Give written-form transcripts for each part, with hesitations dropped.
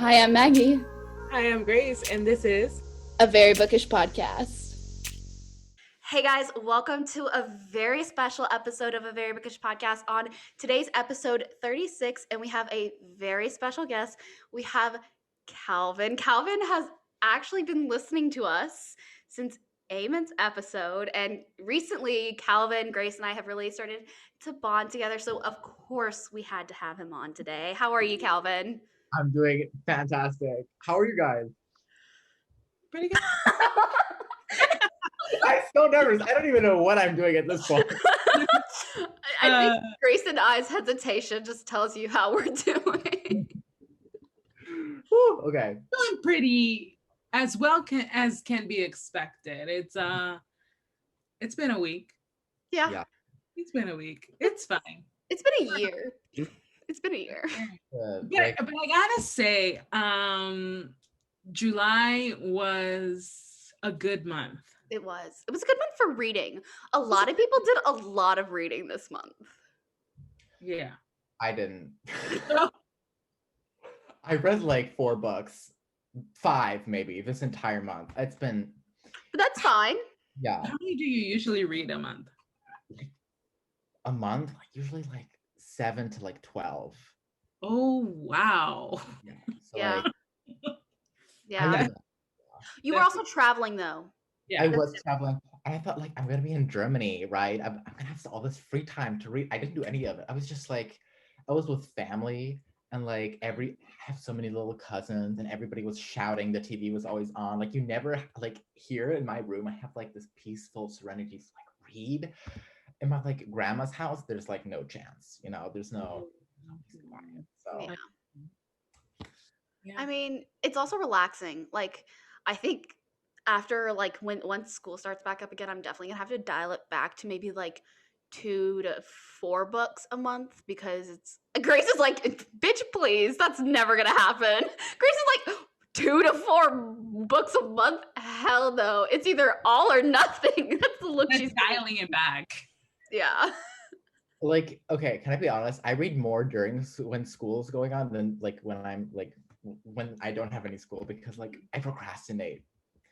Hi, I'm Maggie, Hi, I'm Grace, and this is a very bookish podcast. Hey guys, welcome to a very special episode of A Very Bookish Podcast. On today's episode 36, and we have a very special guest. We have Calvin. Calvin has actually been listening to us since Eamon's episode, and recently Calvin, Grace, and I have really started to bond together. So of course we had to have him on today. How are you, Calvin? I'm doing fantastic. How are you guys? pretty good. I'm so nervous. I don't even know what I'm doing at this point. I think Grace and I's hesitation just tells you how we're doing. Whew, okay. Doing pretty as well as can be expected. It's been a week. Yeah. It's been a week. It's fine. It's been a year. It's been a year. But I gotta say, July was a good month. It was a good month for reading. A lot of people did a lot of reading this month. Yeah. I didn't. I read like 4 books, 5 maybe this entire month. It's been. But that's fine. Yeah. How many do you usually read a month? A month, usually like 7 to like 12. Oh wow. Yeah. So Yeah. Like, Yeah. You were also traveling though. Yeah. I was traveling. I thought like I'm gonna be in Germany, right? I'm gonna have all this free time to read. I didn't do any of it. I was just like, I was with family and like I have so many little cousins and everybody was shouting. The TV was always on. Like you never like here in my room. I have like this peaceful serenity to like read. In my like grandma's house, there's like no chance. There's no quiet. So. Yeah. I mean, it's also relaxing. Like, I think after like once school starts back up again, I'm definitely gonna have to dial it back to maybe like 2 to 4 books a month because it's Grace is like, bitch, please, that's never gonna happen. Grace is like 2 to 4 books a month. Hell no, it's either all or nothing. That's the look she's dialing it back. Yeah. Like, okay, can I be honest? I read more during when school's going on than like when I'm like when I don't have any school because like I procrastinate.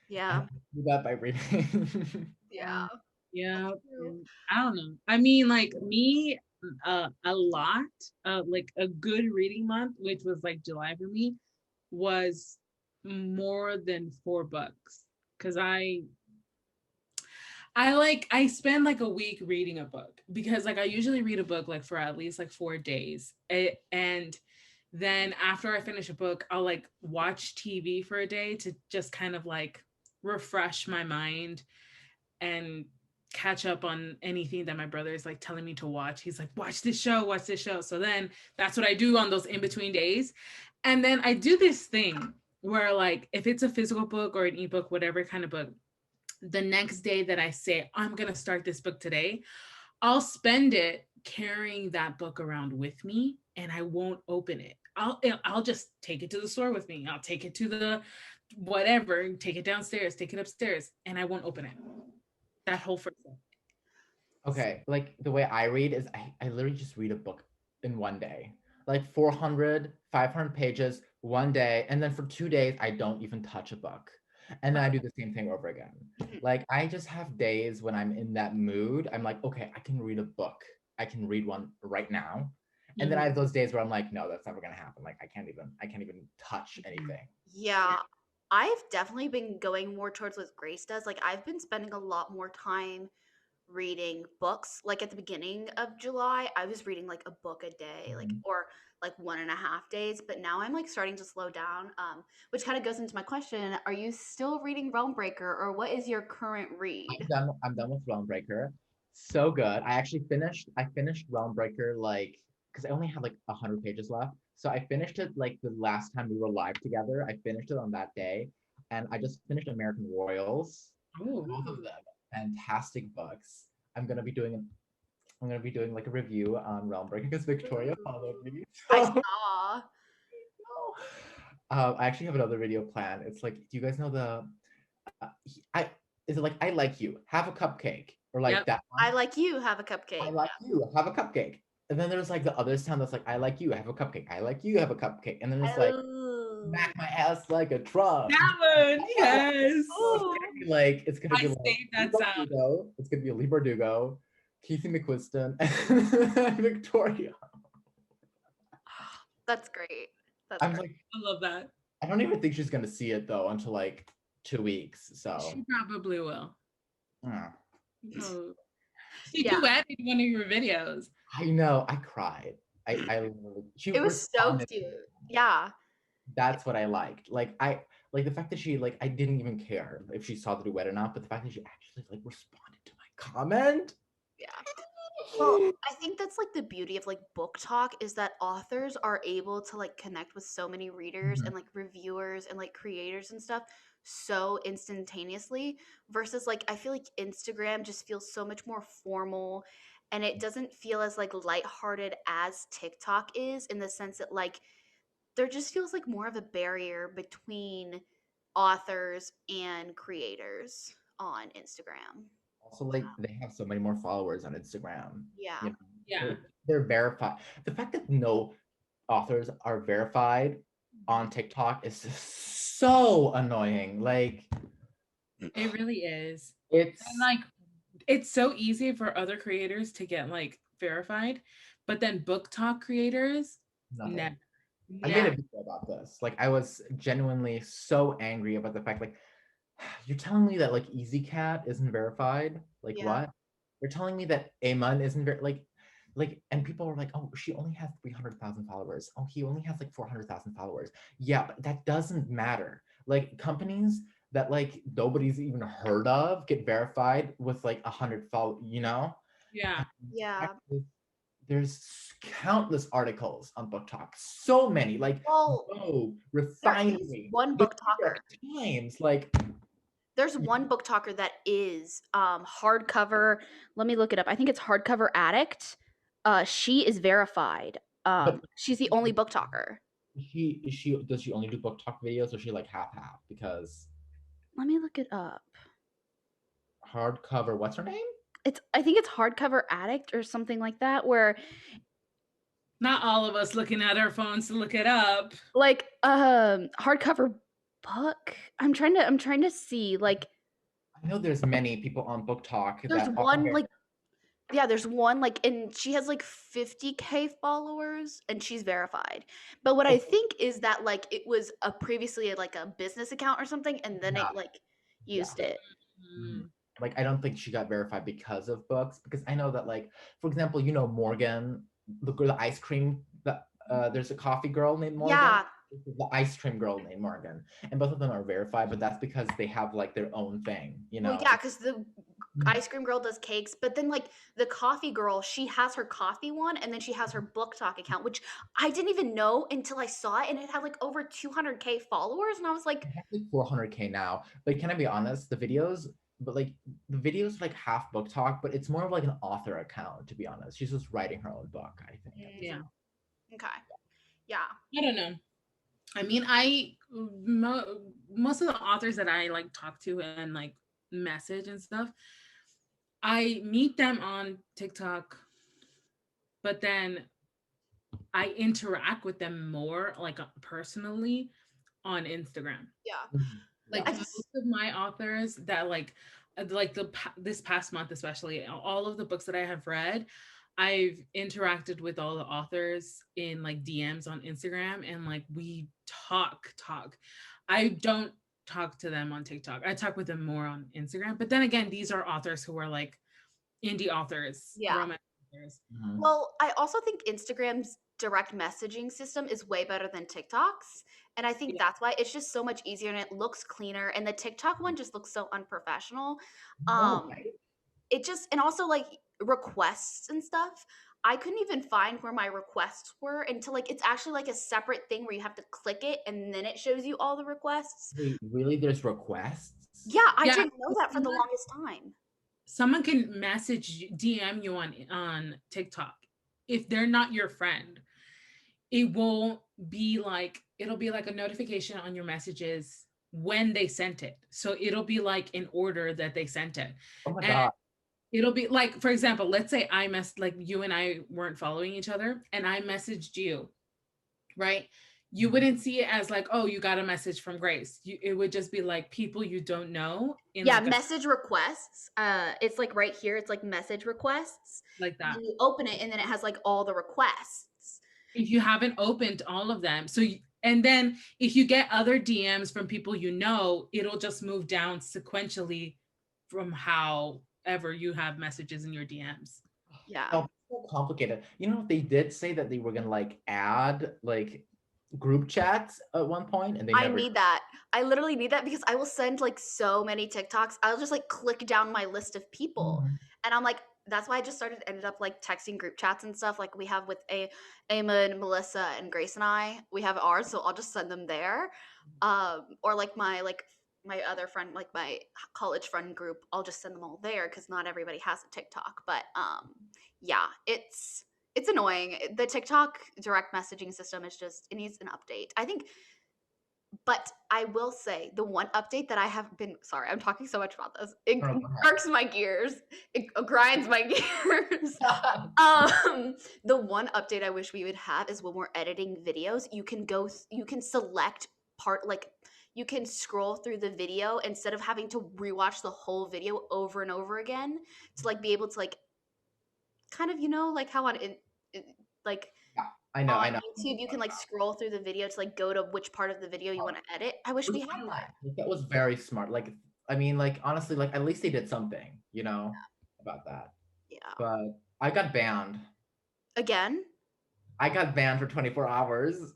Yeah. I do that by reading. Yeah. Yeah. I don't know. I mean, like me, a lot, like a good reading month, which was like July for me, was more than 4 books. Cause I spend like a week reading a book because like I usually read a book like for at least like 4 days. And then after I finish a book, I'll like watch TV for a day to just kind of like refresh my mind and catch up on anything that my brother is like telling me to watch. He's like, watch this show. So then that's what I do on those in-between days. And then I do this thing where like, if it's a physical book or an ebook, whatever kind of book, the next day that I say, I'm going to start this book today, I'll spend it carrying that book around with me and I won't open it. I'll just take it to the store with me. I'll take it to the whatever, take it downstairs, take it upstairs, and I won't open it. That whole first day. Okay, like the way I read is I literally just read a book in one day. Like 400, 500 pages, one day. And then for 2 days, I don't even touch a book. And then I do the same thing over again. Like I just have days when I'm in that mood. I'm like, okay, I can read a book. I can read one right now. And then I have those days where I'm like, no, that's never gonna happen. Like I can't even touch anything. Yeah. I've definitely been going more towards what Grace does. Like I've been spending a lot more time reading books. Like at the beginning of July, I was reading like a book a day, like or like 1.5 days. But now I'm like starting to slow down. Which kind of goes into my question: are you still reading Realm Breaker, or what is your current read? I'm done with Realm Breaker. So good. I finished Realm Breaker like because I only had like 100 pages left. So I finished it like the last time we were live together. I finished it on that day. And I just finished American Royals. Ooh. Both of them. Fantastic books. I'm gonna be doing like a review on Realm Breaker because Victoria followed me. I saw. I actually have another video planned. It's like, do you guys know the is it like I like you, have a cupcake? Or like that one? I like you, have a cupcake. I like you, have a cupcake. And then there's like the other sound that's like, I like you, have a cupcake. I like you, have a cupcake. And then it's like, Smack my ass like a truck. That one, yes. Ooh. It's gonna be I like saved that Lee sound. Bardugo. It's gonna be Lee Bardugo, Keith McQuiston, and Victoria. That's great. That's I'm great. like, I love that. I don't even think she's gonna see it though until like 2 weeks. So She probably will. Oh. She Yeah. duetted one of your videos. I know. I cried. I literally, she It was so responded. cute. Yeah. That's what I liked. Like the fact that she I didn't even care if she saw the duet or not, but the fact that she actually like responded to my comment. Yeah. Well, I think that's like the beauty of like book talk is that authors are able to like connect with so many readers Mhm. and like reviewers and like creators and stuff so instantaneously versus like I feel like Instagram just feels so much more formal and it doesn't feel as like lighthearted as TikTok is in the sense that like there just feels like more of a barrier between authors and creators on Instagram. Also, like they have so many more followers on Instagram. Yeah. You know, Yeah. they're verified. The fact that no authors are verified on TikTok is just so annoying. Like It really is. it's And like it's so easy for other creators to get like verified, but then book talk creators, nothing. never. I made a video about this. Like I was genuinely so angry about the fact like you're telling me that like Easy Cat isn't verified? Like Yeah. what? You're telling me that Amon isn't like and people are like, "Oh, she only has 300,000 followers. Oh, he only has like 400,000 followers." Yeah, but that doesn't matter. Like companies that like nobody's even heard of get verified with like 100 follow, you know? Yeah. Yeah. There's countless articles on Book Talk. So many, like Well, Vogue, there is Refinery, one The book New York talker. Times, like There's one book talker that is hardcover. Let me look it up. I think it's Hardcover Addict. She is verified. but She's the only book talker. does she only do Book Talk videos or is she like half? Because Let me look it up. hardcover, what's her name? I think it's Hardcover Addict or something like that where Not all of us looking at our phones to look it up. like hardcover book. I'm trying to see like I know there's many people on Book Talk there's that one are like yeah, there's one like and she has like 50K followers and she's verified. But what I think is that like it was a previously like a business account or something and then it Yeah. like used it. Mm. like I don't think she got verified because of books because I know that like for example, you know Morgan, the ice cream there's a coffee girl named Morgan. Yeah. The ice cream girl named Morgan, and both of them are verified, but that's because they have like their own thing, you know. Well, yeah, because the ice cream girl does cakes, but then like the coffee girl, she has her coffee one, and then she has her book talk account, which I didn't even know until I saw it, and it had like over 200K followers, and I was like, It has like 400K now. But can I be honest? The videos are like half Book Talk, but it's more of like an author account, to be honest. She's just writing her own book, I think. Yeah. okay, yeah, I don't know. I mean, most of the authors that I like talk to and like message and stuff, I meet them on TikTok, but then I interact with them more like personally on Instagram. yeah. Like I most just of my authors that like this past month especially, all of the books that I have read, I've interacted with all the authors in like DMs on Instagram and like we talk. I don't talk to them on TikTok. I talk with them more on Instagram. But then again, these are authors who are like indie authors, Yeah. romance authors. well, I also think Instagram's direct messaging system is way better than TikTok's, and I think Yeah. that's why it's just so much easier and it looks cleaner, and the TikTok one just looks so unprofessional. No, right? It just and also like requests and stuff I couldn't even find where my requests were until like it's actually like a separate thing where you have to click it and then it shows you all the requests. Wait, really? There's requests? Yeah, I Yeah. didn't know that for the longest time. Someone can DM you on TikTok. If they're not your friend, it'll be like a notification on your messages when they sent it. So it'll be like in order that they sent it. Oh my And god. it'll be like, for example, let's say like you and I weren't following each other and I messaged you, right? you wouldn't see it as like, oh, you got a message from Grace. It would just be like people you don't know in Yeah, like message requests. It's like right here. It's like message requests. like And that. then you open it, and then it has like all the requests. If you haven't opened all of them, and then if you get other DMs from people you know, it'll just move down sequentially from however you have messages in your DMs. Yeah. Oh, so complicated. You know, they did say that they were gonna like add like group chats at one point, and they I never. need that. I literally need that because I will send like so many TikToks. I'll just like click down my list of people, and I'm like, that's why I just ended up like texting group chats and stuff. Like we have with Eamon, Melissa, and Grace and I. We have ours, so I'll just send them there. Or like my other friend, like my college friend group, I'll just send them all there because not everybody has a TikTok. But yeah, it's annoying. The TikTok direct messaging system is just, it needs an update. I think, but I will say the one update that I have been, sorry, I'm talking so much about this. It Oh, go ahead. irks my gears. It grinds my gears. The one update I wish we would have is when we're editing videos, you can select part, like you can scroll through the video instead of having to rewatch the whole video over and over again to like be able to like kind of, like how on like Yeah, I know. YouTube you can like scroll through the video to like go to which part of the video you want to edit. I wish we had that. Like, that was very smart. Like, I mean, like honestly, like at least they did something, about that. Yeah. But I got banned. Again? I got banned for 24 hours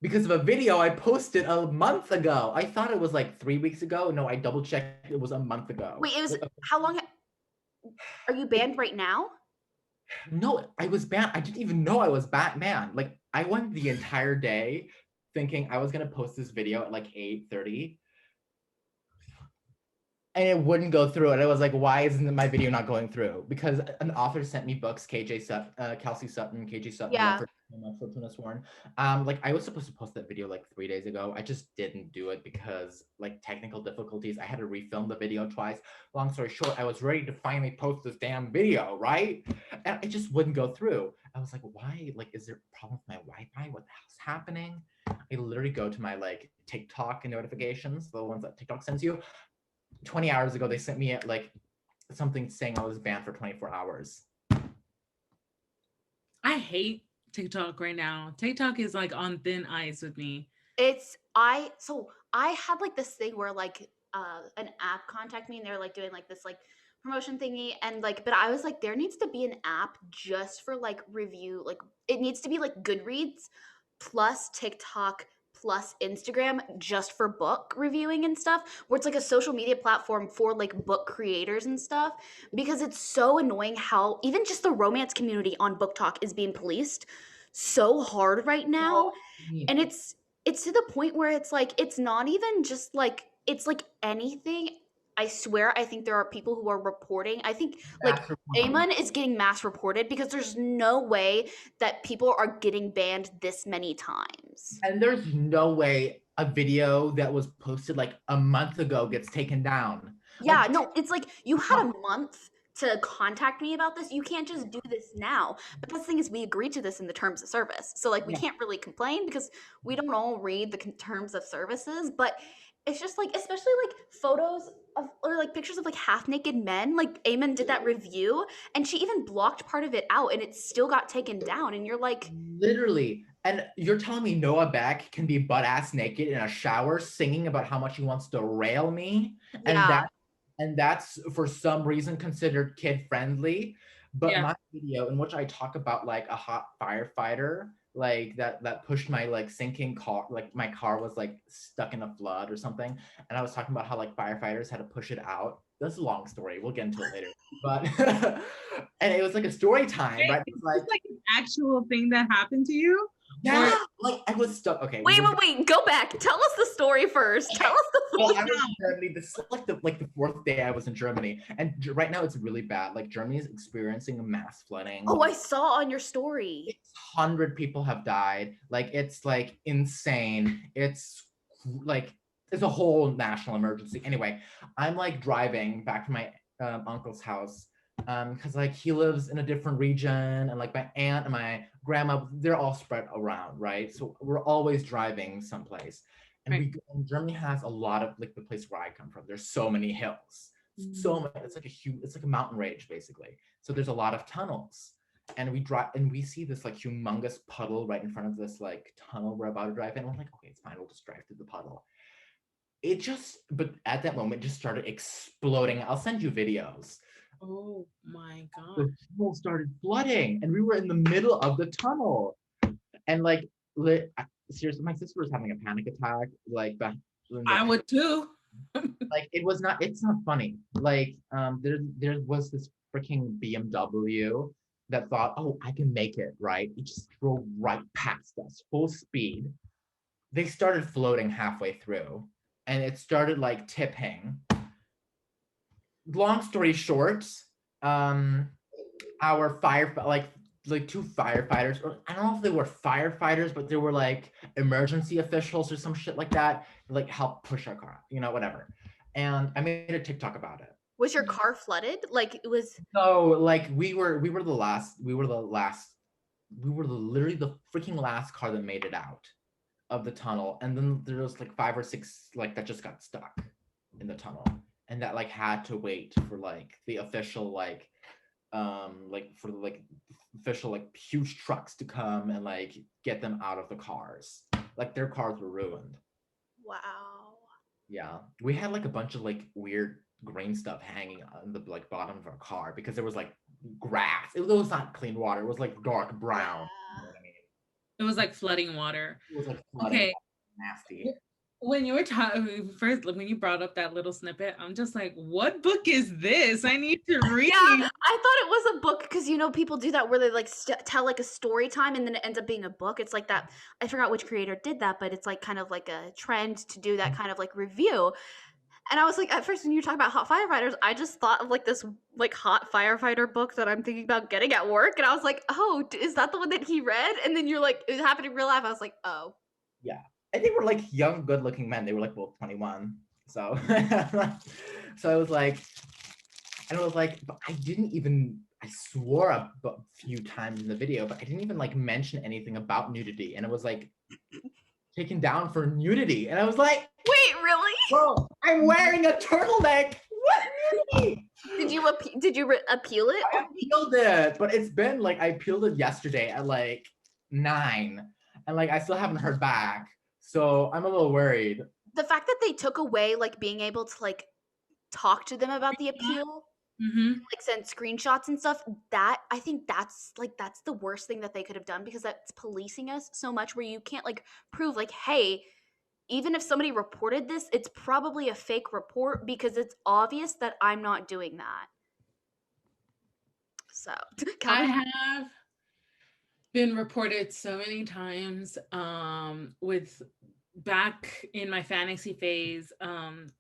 because of a video I posted a month ago. I thought it was like 3 weeks ago. No, I double checked. It was a month ago. Wait, it was how long? Are you banned right now? No, I was banned. I didn't even know I was banned. Like I went the entire day thinking I was gonna post this video at like 8:30. And it wouldn't go through. And I was like, why isn't my video not going through? Because an author sent me books, Kelsey Sutton, KJ Sutton, Yeah. Fortuna Sworn. Like I was supposed to post that video like 3 days ago. I just didn't do it because like technical difficulties. I had to refilm the video twice. Long story short, I was ready to finally post this damn video, right? And it just wouldn't go through. I was like, why? Like, is there a problem with my Wi-Fi? What the hell's happening? I literally go to my like TikTok notifications, the ones that TikTok sends you. 20 hours ago, they sent me like something saying I was banned for 24 hours. I hate TikTok right now. TikTok is like on thin ice with me. I had like this thing where like an app contacted me and they're like doing like this like promotion thingy, and like, but I was like, there needs to be an app just for like review, like it needs to be like Goodreads plus TikTok plus Instagram just for book reviewing and stuff, where it's like a social media platform for like book creators and stuff, because it's so annoying how even just the romance community on Book Talk is being policed so hard right now. And it's to the point where it's like, it's not even just like, it's like anything. I swear, I think there are people who are reporting. I think like Eamon is getting mass reported because there's no way that people are getting banned this many times. And there's no way a video that was posted like a month ago gets taken down. Yeah, no, it's like you had a month to contact me about this. You can't just do this now. But the thing is, we agreed to this in the terms of service. So like we can't really complain because we don't all read the terms of services, but it's just like, especially like photos of, or like pictures of like half naked men. Like Eamon did that review and she even blocked part of it out and it still got taken down. And you're like, literally. And you're telling me Noah Beck can be butt ass naked in a shower singing about how much he wants to rail me? yeah. And that's for some reason considered kid friendly. But Yeah. my video in which I talk about like a hot firefighter, like that pushed my like sinking car, like my car was like stuck in a flood or something, and I was talking about how like firefighters had to push it out. That's a long story, we'll get into it later. But and it was like a story time, right? It's like an actual thing that happened to you. yeah, like I was stuck. Okay, Wait, go back. Tell us the story first. Tell us the well, I was in Germany. This is like the fourth day I was in Germany, and right now it's really bad. Like Germany is experiencing a mass flooding. Oh, I saw on your story. 100 people have died. Like it's like insane. It's like it's a whole national emergency. Anyway, I'm like driving back to my uncle's house because like he lives in a different region, and like my aunt and my grandma, they're all spread around, right? So we're always driving someplace. And Right. and Germany has a lot of, like, the place where I come from, there's so many hills, so many, it's like a huge, it's like a mountain range basically. So there's a lot of tunnels, and we drive and we see this like humongous puddle right in front of this like tunnel we're about to drive in. We're like, okay, it's fine, we'll just drive through the puddle. But at that moment, it just started exploding. I'll send you videos. Oh my God. The tunnel started flooding, and we were in the middle of the tunnel. And like, seriously, my sister was having a panic attack. Like, I would too. like it's not funny. Like, there was this freaking BMW that thought, oh, I can make it, right? It just drove right past us, full speed. They started floating halfway through, and it started like tipping. Long story short, our like two firefighters, or I don't know if they were firefighters, but they were like emergency officials or some shit like that, like help push our car, whatever. And I made a TikTok about it. Was your car flooded? Like it was. So like we were literally the freaking last car that made it out of the tunnel. And then there was like 5 or 6 like that just got stuck in the tunnel, and that like had to wait for like the official official like huge trucks to come and like get them out of the cars. Like their cars were ruined. Wow. Yeah, we had like a bunch of like weird green stuff hanging on the like bottom of our car because there was like grass. It was not clean water. It was like dark brown. You know what I mean? It was like flooding water. It was like flooding, Okay. nasty. When you were talking first, when you brought up that little snippet, I'm just like, what book is this? I need to read. Yeah, I thought it was a book because people do that where they like tell like a story time and then it ends up being a book. It's like that. I forgot which creator did that, but it's like kind of like a trend to do that kind of like review. And I was like, at first when you talk about hot firefighters, I just thought of like this like hot firefighter book that I'm thinking about getting at work, and I was like, oh, is that the one that he read? And then you're like, it happened in real life. I was like, oh. Yeah. And they were like young, good-looking men. They were like both 21. So, so I was like, but I swore a few times in the video, but I didn't even like mention anything about nudity. And it was like taken down for nudity. And I was like, wait, really? bro, I'm wearing a turtleneck. What nudity? Did you appeal it? I appealed it, but it's been like, I appealed it yesterday at like 9. And like, I still haven't heard back. So I'm a little worried. The fact that they took away like being able to like talk to them about the appeal, like send screenshots and stuff, that I think that's the worst thing that they could have done, because that's policing us so much where you can't like prove like, hey, even if somebody reported this, it's probably a fake report because it's obvious that I'm not doing that. So I have been reported so many times with back in my fantasy phase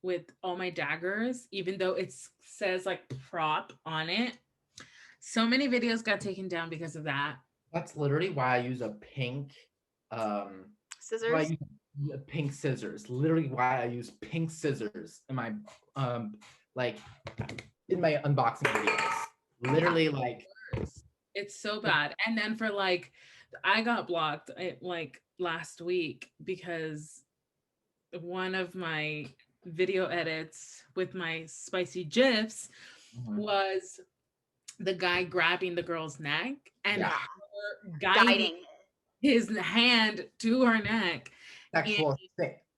with all my daggers, even though it says like prop on it. So many videos got taken down because of that. That's literally why I use a pink scissors. Pink scissors. Literally why I use pink scissors in my like in my unboxing videos. Literally like it's so bad. And then for like I got blocked like last week because one of my video edits with my spicy gifs was the guy grabbing the girl's neck and guiding his hand to her neck. Sexual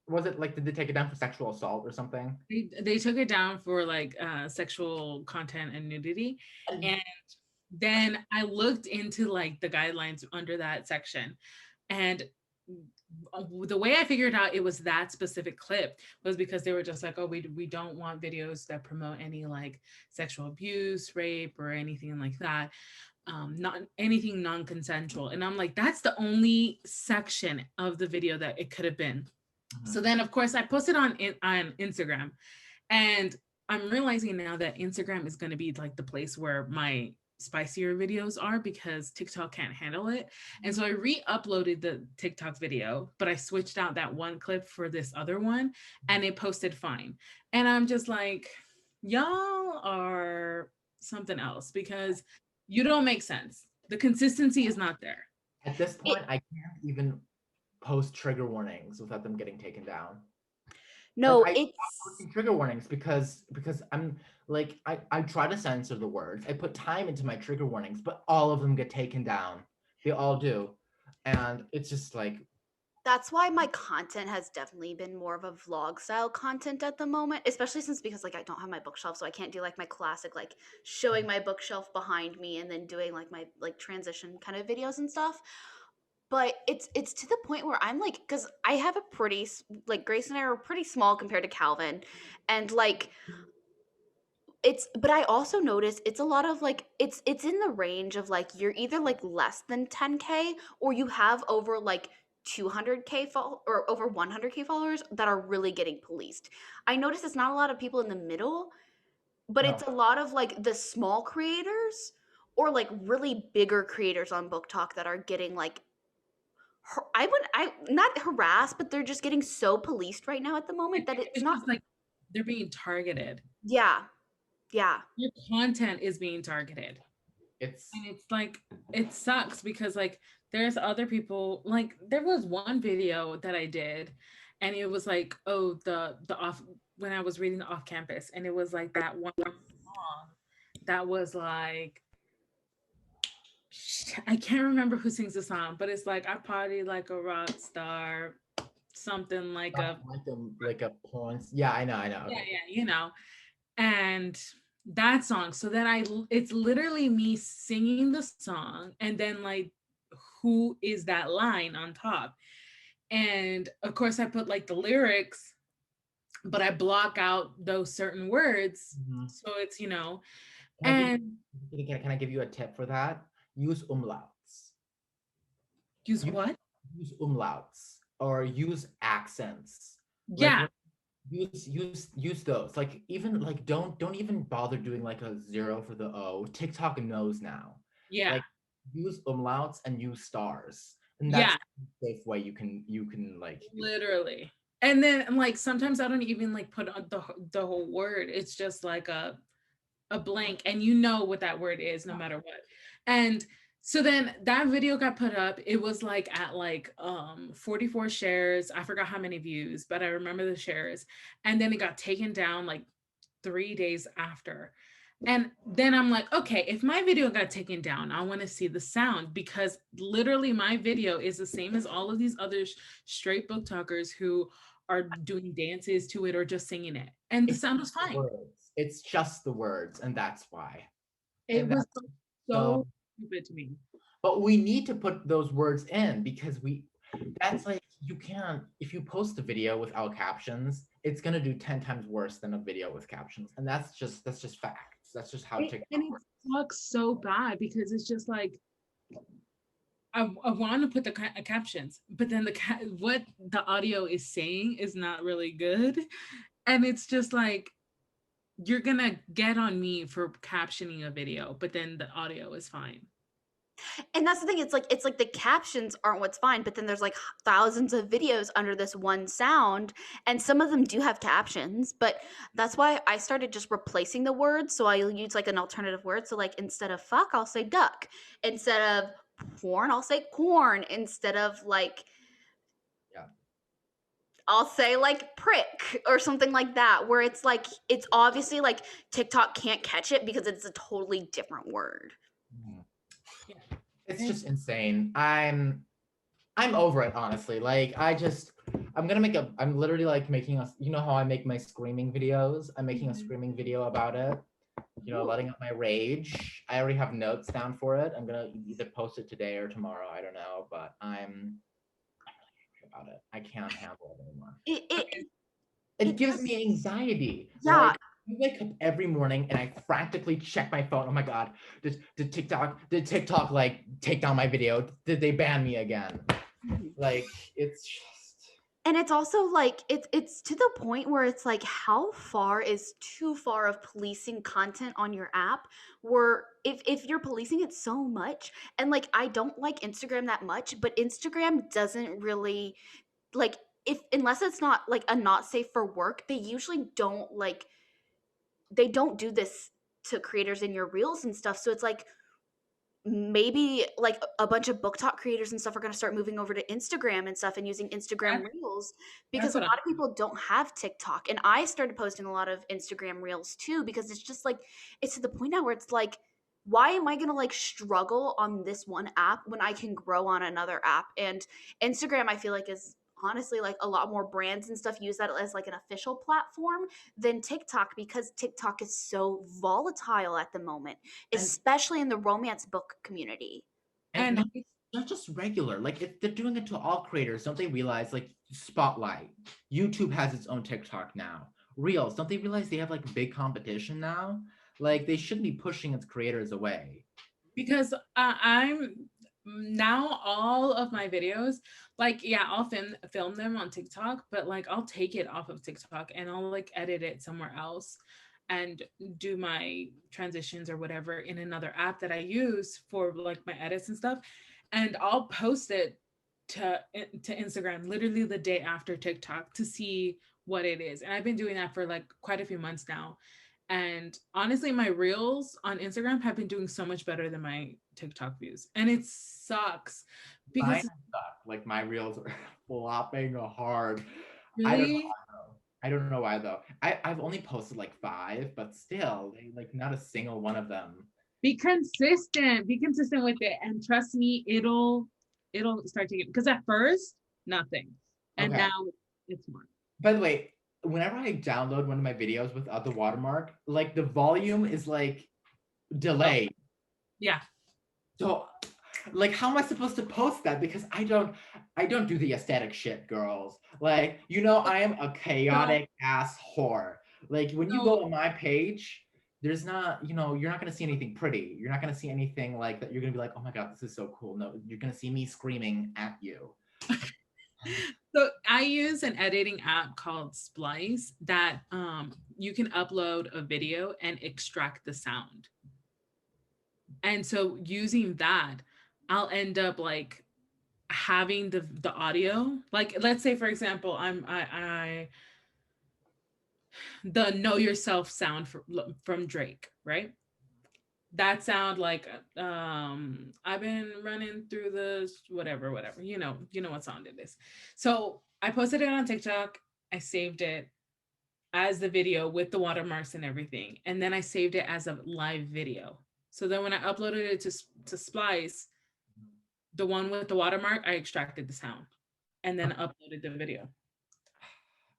was it like, did they take it down for sexual assault or something? They took it down for like sexual content and nudity. And then I looked into like the guidelines under that section, and the way I figured out it was that specific clip was because they were just like, oh, we don't want videos that promote any like sexual abuse, rape, or anything like that. Not anything non-consensual. And I'm like, that's the only section of the video that it could have been. So then of course I posted on Instagram, and I'm realizing now that Instagram is going to be like the place where my spicier videos are because TikTok can't handle it. And so I re-uploaded the TikTok video, but I switched out that one clip for this other one, and it posted fine. And I'm just like, y'all are something else because you don't make sense. The consistency is not there. At this point, I can't even post trigger warnings without them getting taken down. No, Like, I it's stop posting trigger warnings because I'm like I try to censor the words. I put time into my trigger warnings, but all of them get taken down. They all do. And it's just like, that's why my content has definitely been more of a vlog style content at the moment, especially since because like I don't have my bookshelf, so I can't do like my classic like showing my bookshelf behind me and then doing like my like transition kind of videos and stuff. But it's to the point where I'm like, because I have a pretty like Grace and I are pretty small compared to Calvin, and like but I also notice it's a lot of like it's in the range of like you're either like less than 10K or you have over like 200K or over 100K followers that are really getting policed. I notice it's not a lot of people in the middle, but no. it's a lot of like the small creators or like really bigger creators on Book Talk that are getting like I not harassed, but they're just getting so policed right now at the moment that it's It's not. just like they're being targeted. Yeah, yeah. Your content is being targeted. It's And it's like it sucks because like there's other people, like there was one video that I did and it was like, oh, the off when I was reading the off campus, and it was like that one song that was like, I can't remember who sings the song, but it's like I party like a rock star, something like a like a porn. Yeah, I know. yeah, Okay. yeah, you know. And that song, so then it's literally me singing the song and then like who is that line on top, and of course I put like the lyrics, but I block out those certain words, Mhm. so it's, you know. Can I give And can I give you a tip for that? Use umlauts. use what? Use umlauts or use accents. Like Yeah, use those. Like even like don't even bother doing like a zero for the O. TikTok knows now. yeah, Like use umlauts and use stars. And that's yeah, a safe way you can like do it. literally. And then like sometimes I don't even like put on the whole word, it's just like a blank, and you know what that word is no matter what. And so then that video got put up, it was like at like 44 shares, I forgot how many views, but I remember the shares. And then it got taken down like 3 days after. And then I'm like, okay, if my video got taken down, I want to see the sound, because literally my video is the same as all of these other straight book talkers who are doing dances to it or just singing it, and the It's sound was just the fine. words. It's just the words, and that's why. It And was that's so so stupid to me. but we need to put those words in because that's like you can't if you post a video without captions, it's gonna do 10 times worse than a video with captions. And that's just facts. That's just how TikTok And it works. sucks so bad because it's just like I want to put the captions, but then what the audio is saying is not really good, and it's just like you're gonna get on me for captioning a video, but then the audio is fine. And that's the thing, it's like the captions aren't what's fine, but then there's like thousands of videos under this one sound, and some of them do have captions, but that's why I started just replacing the words, so I'll use like an alternative word. So like instead of fuck, I'll say duck. Instead of porn, I'll say corn. Instead of like Yeah. I'll say like prick or something like that, where it's like it's obviously like TikTok can't catch it because it's a totally different word. Mhm. Yeah. It's just insane. I'm over it, honestly. Like I'm literally like making you know how I make my screaming videos? I'm making a screaming video about it. You know, letting out my rage. I already have notes down for it. I'm gonna either post it today or tomorrow. I don't know, but I'm really angry about it. I can't handle it anymore. It It gives me anxiety. yeah. Like I wake up every morning and I frantically check my phone. Oh my god, did TikTok like take down my video? Did they ban me again? Like it's just And it's also like it's to the point where it's like how far is too far of policing content on your app, where if you're policing it so much, and like I don't like Instagram that much, but Instagram doesn't really like, if unless it's not like a not safe for work, they usually don't like they don't do this to creators in your reels and stuff. So it's like maybe like a bunch of book talk creators and stuff are going to start moving over to Instagram and stuff and using Instagram That's, reels, that's because a what lot of people don't have TikTok. And I started posting a lot of Instagram reels too, because it's just like, it's to the point now where it's like, why am I going to like struggle on this one app when I can grow on another app? And Instagram, I feel like, is honestly like a lot more brands and stuff use that as like an official platform than TikTok, because TikTok is so volatile at the moment, And especially in the romance book community. and and not just regular. Like if they're doing it to all creators, don't they realize like Spotlight, YouTube has its own TikTok now. Reels, don't they realize they have like big competition now? Like they shouldn't be pushing its creators away. because I'm now all of my videos, like, yeah, I'll film them on TikTok, but like I'll take it off of TikTok and I'll like edit it somewhere else and do my transitions or whatever in another app that I use for like my edits and stuff, and I'll post it to Instagram literally the day after TikTok to see what it is. And I've been doing that for like quite a few months now. And honestly, my reels on Instagram have been doing so much better than my TikTok views. And it sucks Mine because suck. Like my reels are flopping hard. really I don't know why though. I've only posted like 5, but still, they like not a single one of them. be consistent. Be consistent with it. And trust me, it'll start to get, because at first, nothing. And Okay. now it's more. By the way, whenever I download one of my videos without the watermark, like the volume is like delayed. Yeah. So like how am I supposed to post that? Because I don't do the aesthetic shit, girls. Like, you know, I am a chaotic ass whore. Like when you go on my page, there's not, you know, you're not gonna see anything pretty. You're not gonna see anything like that. You're gonna be like, oh my god, this is so cool. No, you're gonna see me screaming at you. So I use an editing app called Splice that you can upload a video and extract the sound. And so using that, I'll end up like having the audio. Like let's say for example, I the Know Yourself sound from Drake, right? That sound like I've been running through the whatever, you know what song it is. So I posted it on TikTok, I saved it as the video with the watermarks and everything, and then I saved it as a live video. So then when I uploaded it to Splice, the one with the watermark, I extracted the sound and then uploaded the video.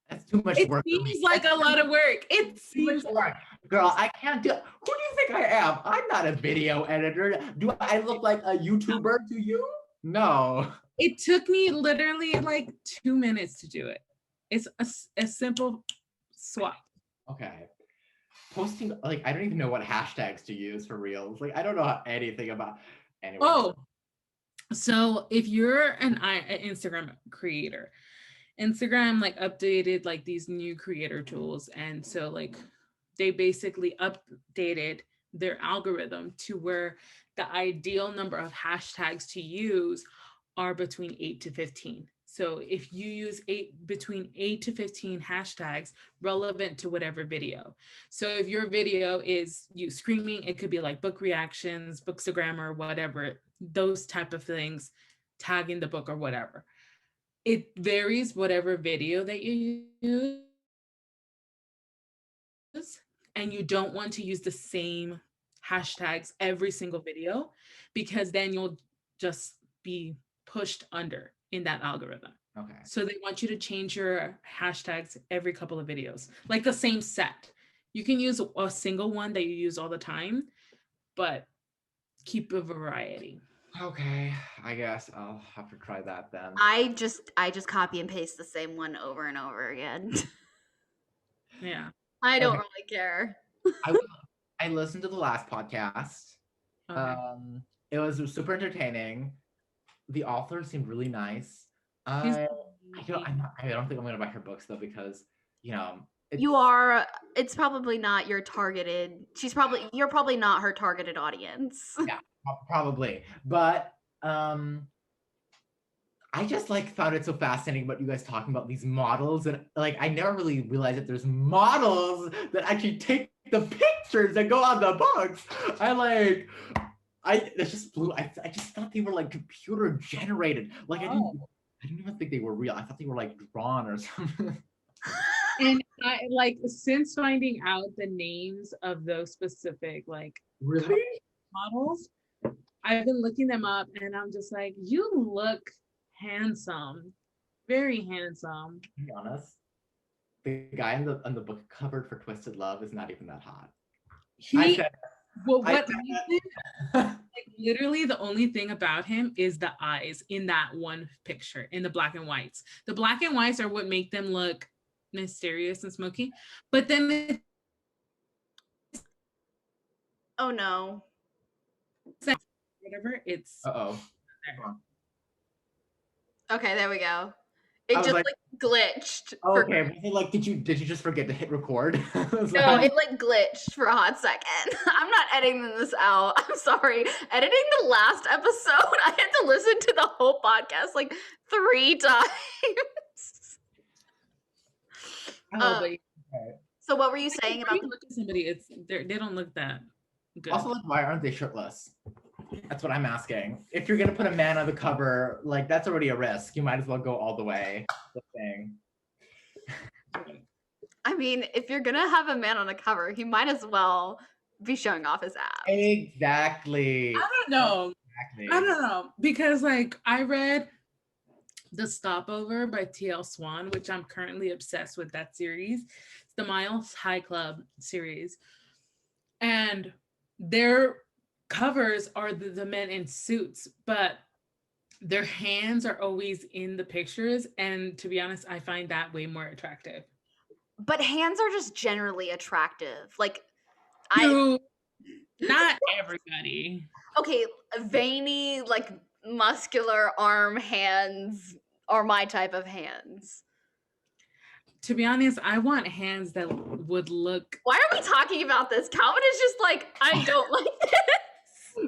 That's too much It work for me. seems like a lot of work. It Too much seems work. Girl, I can't do. Who do you think I am? I'm not a video editor. Do I look like a YouTuber to you? No. It took me literally like 2 minutes to do it. It's a simple swap. Okay. Posting, like, I don't even know what hashtags to use for reels. Like, I don't know anything about. Anyway. Oh, so if you're an Instagram creator, Instagram like updated like these new creator tools, and so like they basically updated their algorithm to where the ideal number of hashtags to use are between 8 to 15. So if you use between 8 to 15 hashtags relevant to whatever video. So if your video is you screaming, it could be like book reactions, bookstagrammar, whatever, those type of things, tagging the book or whatever. It varies whatever video that you use, and you don't want to use the same hashtags every single video, because then you'll just be pushed under in that algorithm. Okay. So they want you to change your hashtags every couple of videos, like the same set. You can use a single one that you use all the time, but keep a variety. Okay, I guess I'll have to try that then. I just copy and paste the same one over and over again. Yeah. I don't Okay. really care. I listened to the last podcast. Okay. It was super entertaining. The author seemed really nice. She's I don't think I'm gonna buy her books though, because you know it's probably not your targeted. You're probably not her targeted audience. yeah, probably. But I just like found it so fascinating about you guys talking about these models, and like I never really realized that there's models that actually take the pictures that go on the books. It just blew. I just thought they were like computer generated. Like I didn't even think they were real. I thought they were like drawn or something. And I like since finding out the names of those specific like Really? models, I've been looking them up and I'm just like, you look handsome, very handsome. To be honest, the guy on the book cover for Twisted Love is not even that hot. Like literally the only thing about him is the eyes in that one picture in the black and whites. The black and whites are what make them look mysterious and smoky, but then Oh no. whatever it's Okay, there we go. It just like glitched. Okay, like did you just forget to hit record? No, it like glitched for a hot second. I'm not editing this out. I'm sorry. Editing the last episode, I had to listen to the whole podcast like 3 times. So what were you saying about look at somebody? They don't look that good. Also, like, why aren't they shirtless? That's what I'm asking. If you're gonna put a man on the cover, like that's already a risk. You might as well go all the way. I mean, if you're gonna have a man on a cover, he might as well be showing off his abs. Exactly. I don't know. I don't know because like I read The Stopover by T.L. Swan, which I'm currently obsessed with that series. It's the Miles High Club series. And their covers are the men in suits, but their hands are always in the pictures. And to be honest, I find that way more attractive. But hands are just generally attractive. Like, not everybody. Okay, veiny, like muscular arm hands are my type of hands. To be honest, I want hands that would look. Why are we talking about this? Calvin is just like, I don't like this.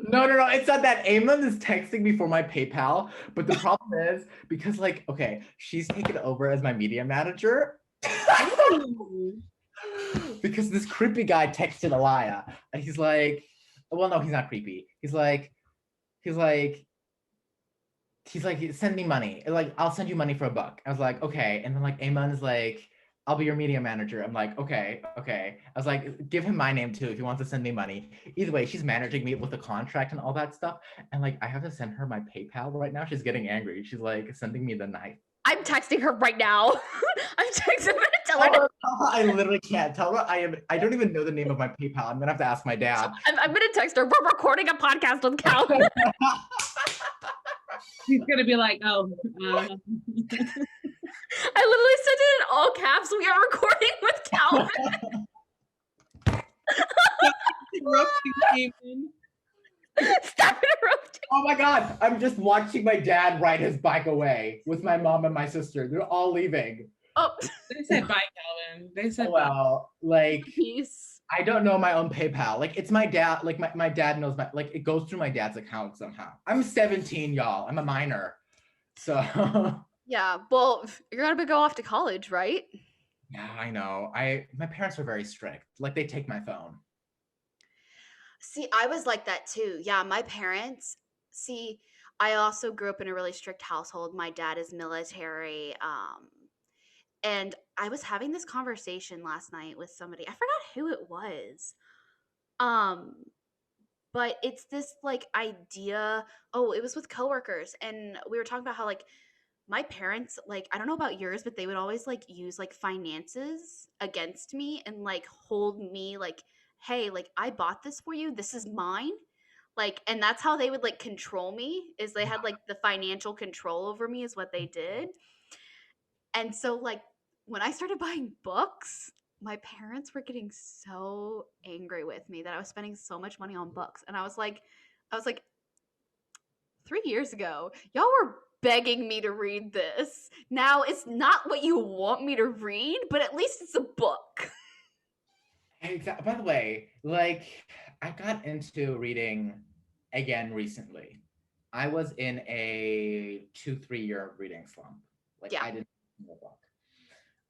No. It's not that. Eamon is texting me for my PayPal, but the problem is because, like, okay, she's taken over as my media manager. Because this creepy guy texted Alaya, and he's like, well, no, he's not creepy. He's like, send me money. Like, I'll send you money for a book. I was like, okay. And then like Eamon is like, I'll be your media manager. I'm like, okay. I was like, give him my name too if he wants to send me money. Either way, she's managing me with the contract and all that stuff. And like, I have to send her my PayPal right now. She's getting angry. She's like sending me the knife. I'm texting her right now. I'm texting her to tell her. I literally can't tell her. I don't even know the name of my PayPal. I'm gonna have to ask my dad. I'm gonna text her. We're recording a podcast with Calvin. She's gonna be like, oh. I literally said it in all caps. We are recording with Calvin. Stop interrupting. Oh my God, I'm just watching my dad ride his bike away with my mom and my sister. They're all leaving. Oh, they said bye, Calvin. They said well, like peace. I don't know my own PayPal. Like it's my dad. Like my dad knows my. Like it goes through my dad's account somehow. I'm 17, y'all. I'm a minor, so. Yeah, well, you're gonna go off to college, right? Yeah, I know. My parents are very strict. Like they take my phone. See, I was like that too. Yeah, my parents. See, I also grew up in a really strict household. My dad is military. And I was having this conversation last night with somebody. I forgot who it was. But it's this like idea. Oh, it was with coworkers, and we were talking about how like my parents, like, I don't know about yours, but they would always like use like finances against me and like hold me like, hey, like I bought this for you. This is mine. Like, and that's how they would like control me, is they had like the financial control over me is what they did. And so like when I started buying books, my parents were getting so angry with me that I was spending so much money on books. And I was like 3 years ago, y'all were begging me to read this. Now it's not what you want me to read, but at least it's a book. Exactly. By the way, like I got into reading again recently. I was in a 2-3 year reading slump. Like I didn't read a book.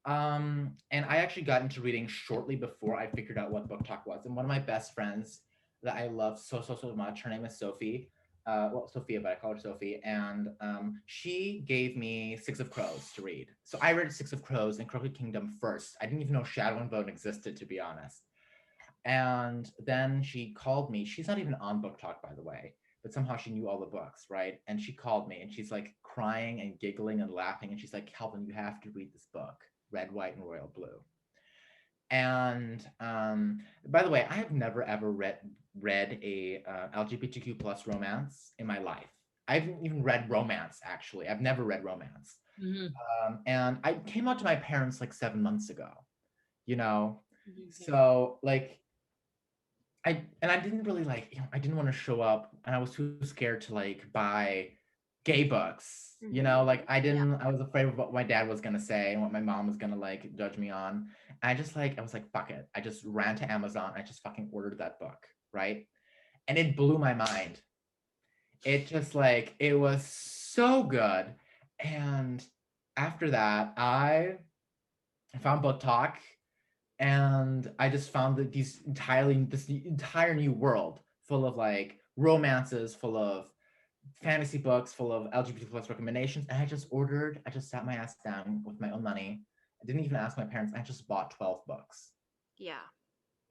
And I actually got into reading shortly before I figured out what book talk was. And one of my best friends that I love so much, her name is Sophie. Well, Sophia, but I call her Sophie. And she gave me Six of Crows to read. So I read Six of Crows and Crooked Kingdom first. I didn't even know Shadow and Bone existed, to be honest. And then she called me. She's not even on Book Talk, by the way, but somehow she knew all the books, right? And she called me and she's like crying and giggling and laughing. And she's like, Calvin, you have to read this book, Red, White, and Royal Blue. And by the way, I have never ever read a LGBTQ plus romance in my life. I haven't even read romance, actually. I've never read romance. And I came out to my parents like 7 months ago, you know? So like, I didn't really like, I didn't want to show up, and I was too scared to like buy gay books, you know, like I was afraid of what my dad was gonna say and what my mom was gonna like judge me on. I was like, fuck it. I just ran to Amazon. I just fucking ordered that book, right? And it blew my mind. It just like, it was so good. And after that, I found Book Talk, and I just found that this entire new world full of like romances, full of fantasy books, full of LGBT plus recommendations. And I just sat my ass down with my own money. I didn't even ask my parents. I just bought 12 books. Yeah.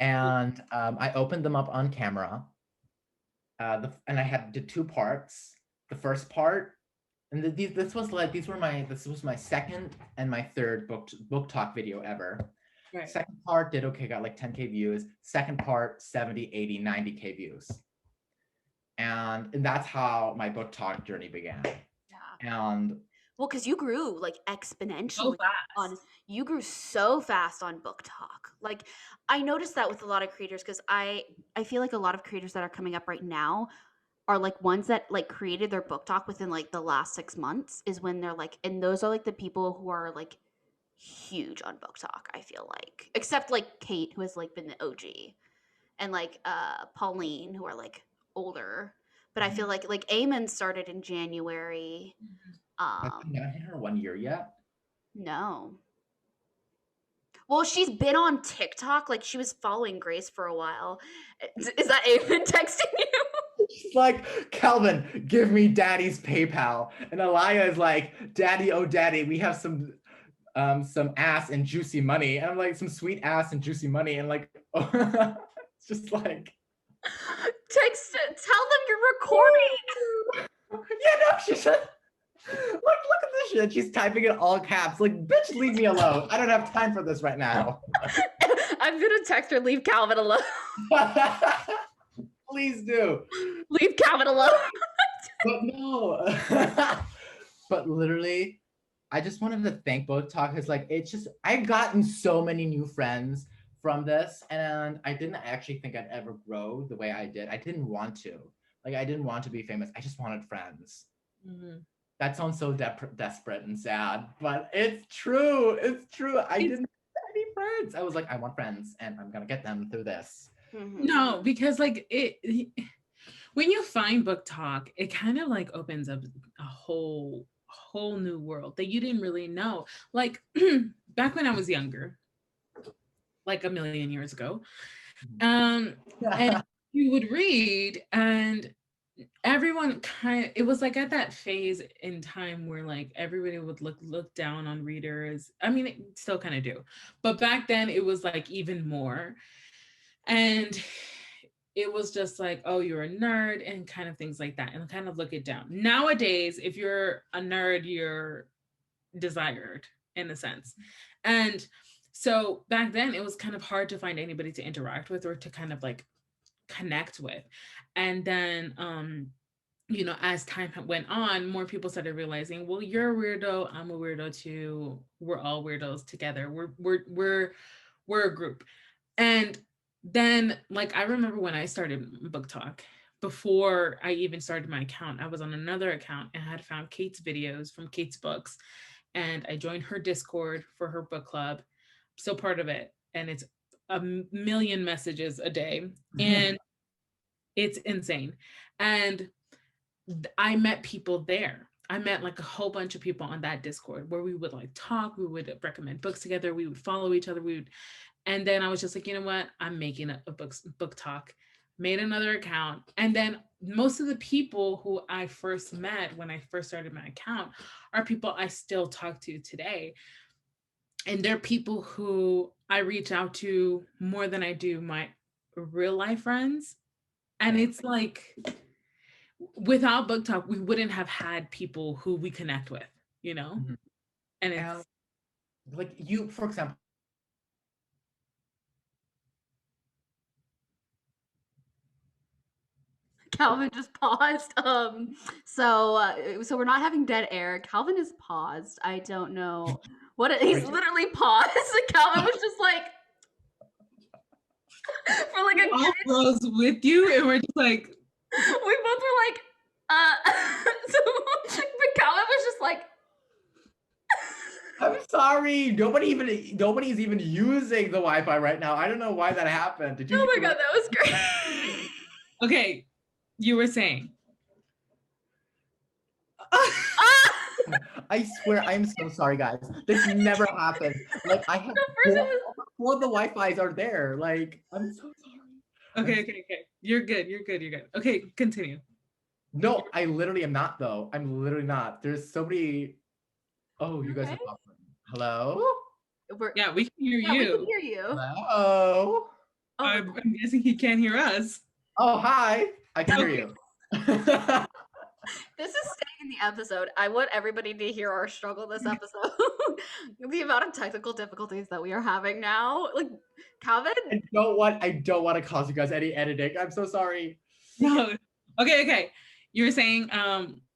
And I opened them up on camera. And I did 2 parts. The first part, and this was my second and my third book talk video ever. Right. Second part did okay, got like 10K views. Second part, 70, 80, 90K views. And that's how my book talk journey began. Yeah. And well, because you grew like exponentially you grew so fast on Book Talk. Like I noticed that with a lot of creators, because I feel like a lot of creators that are coming up right now are like ones that like created their Book Talk within like the last 6 months is when they're like, and those are like the people who are like huge on Book Talk, I feel like, except like Kate, who has like been the OG, and like Pauline, who are like older. But I feel like Eamon started in January. Has she not hit her 1 year yet? No. Well, she's been on TikTok. Like she was following Grace for a while. Is that Eamon texting you? She's like, Calvin, give me daddy's PayPal. And Alaya is like, daddy, oh daddy, we have some ass and juicy money. And I'm like, some sweet ass and juicy money. And like, it's just like, tell them you're recording. Yeah, no, she said, look at this shit. She's typing in all caps. Like, bitch, leave me alone. I don't have time for this right now. I'm gonna text her, leave Calvin alone. Please do. Leave Calvin alone. But no. But literally, I just wanted to thank Book Talk, because like, it's just, I've gotten so many new friends from this, and I didn't actually think I'd ever grow the way I did. I didn't want to. Like, I didn't want to be famous. I just wanted friends. Mm-hmm. That sounds so desperate and sad, but it's true. It's true. I didn't have any friends. I was like, I want friends, and I'm gonna get them through this. Mm-hmm. No, because like when you find Book Talk, it kind of like opens up a whole new world that you didn't really know. Like back when I was younger, like a million years ago, and you would read, and everyone it was like at that phase in time where like everybody would look down on readers. I mean, it still kind of do, but back then it was like even more. And it was just like, oh, you're a nerd and kind of things like that, and kind of look it down. Nowadays, if you're a nerd, you're desired in a sense. And so back then it was kind of hard to find anybody to interact with or to kind of like connect with. And then you know, as time went on, more people started realizing, well, you're a weirdo, I'm a weirdo too, we're all weirdos together, we're a group. And then like I remember when I started Book Talk, before I even started my account, I was on another account and I had found Kate's videos from Kate's books, and I joined her Discord for her book club. I'm still part of it, and it's a million messages a day, and it's insane. And I met people there. I met like a whole bunch of people on that Discord where we would like talk, we would recommend books together, we would follow each other, and then I was just like, you know what? I'm making a book talk. Made another account. And then most of the people who I first met when I first started my account are people I still talk to today. And they're people who I reach out to more than I do my real life friends. And it's like, without book talk, we wouldn't have had people who we connect with, you know? Mm-hmm. And it's like you, for example. Calvin just paused. So we're not having dead air. Calvin is paused. I don't know what he's literally paused. Calvin was just like for like a all froze with you, and we're just like we both were like so but Calvin was just like I'm sorry. Nobody's even using the Wi-Fi right now. I don't know why that happened. Did you? Oh my god, that was great. Okay, you were saying. I swear, I'm so sorry, guys. This never happened. Like I have four the Wi-Fi's are there. Like I'm so sorry. Okay. You're good. Okay, continue. No, I literally am not though. I'm literally not. There's so many. Oh, you guys are popping. Hello? Yeah, we can hear you. We can hear you. Hello? Oh, I'm guessing he can't hear us. Oh, hi. I can hear you. this is staying in the episode. I want everybody to hear our struggle this episode. The amount of technical difficulties that we are having now. Like, Calvin? I don't want to cause you guys any editing. I'm so sorry. No. Okay. You were saying,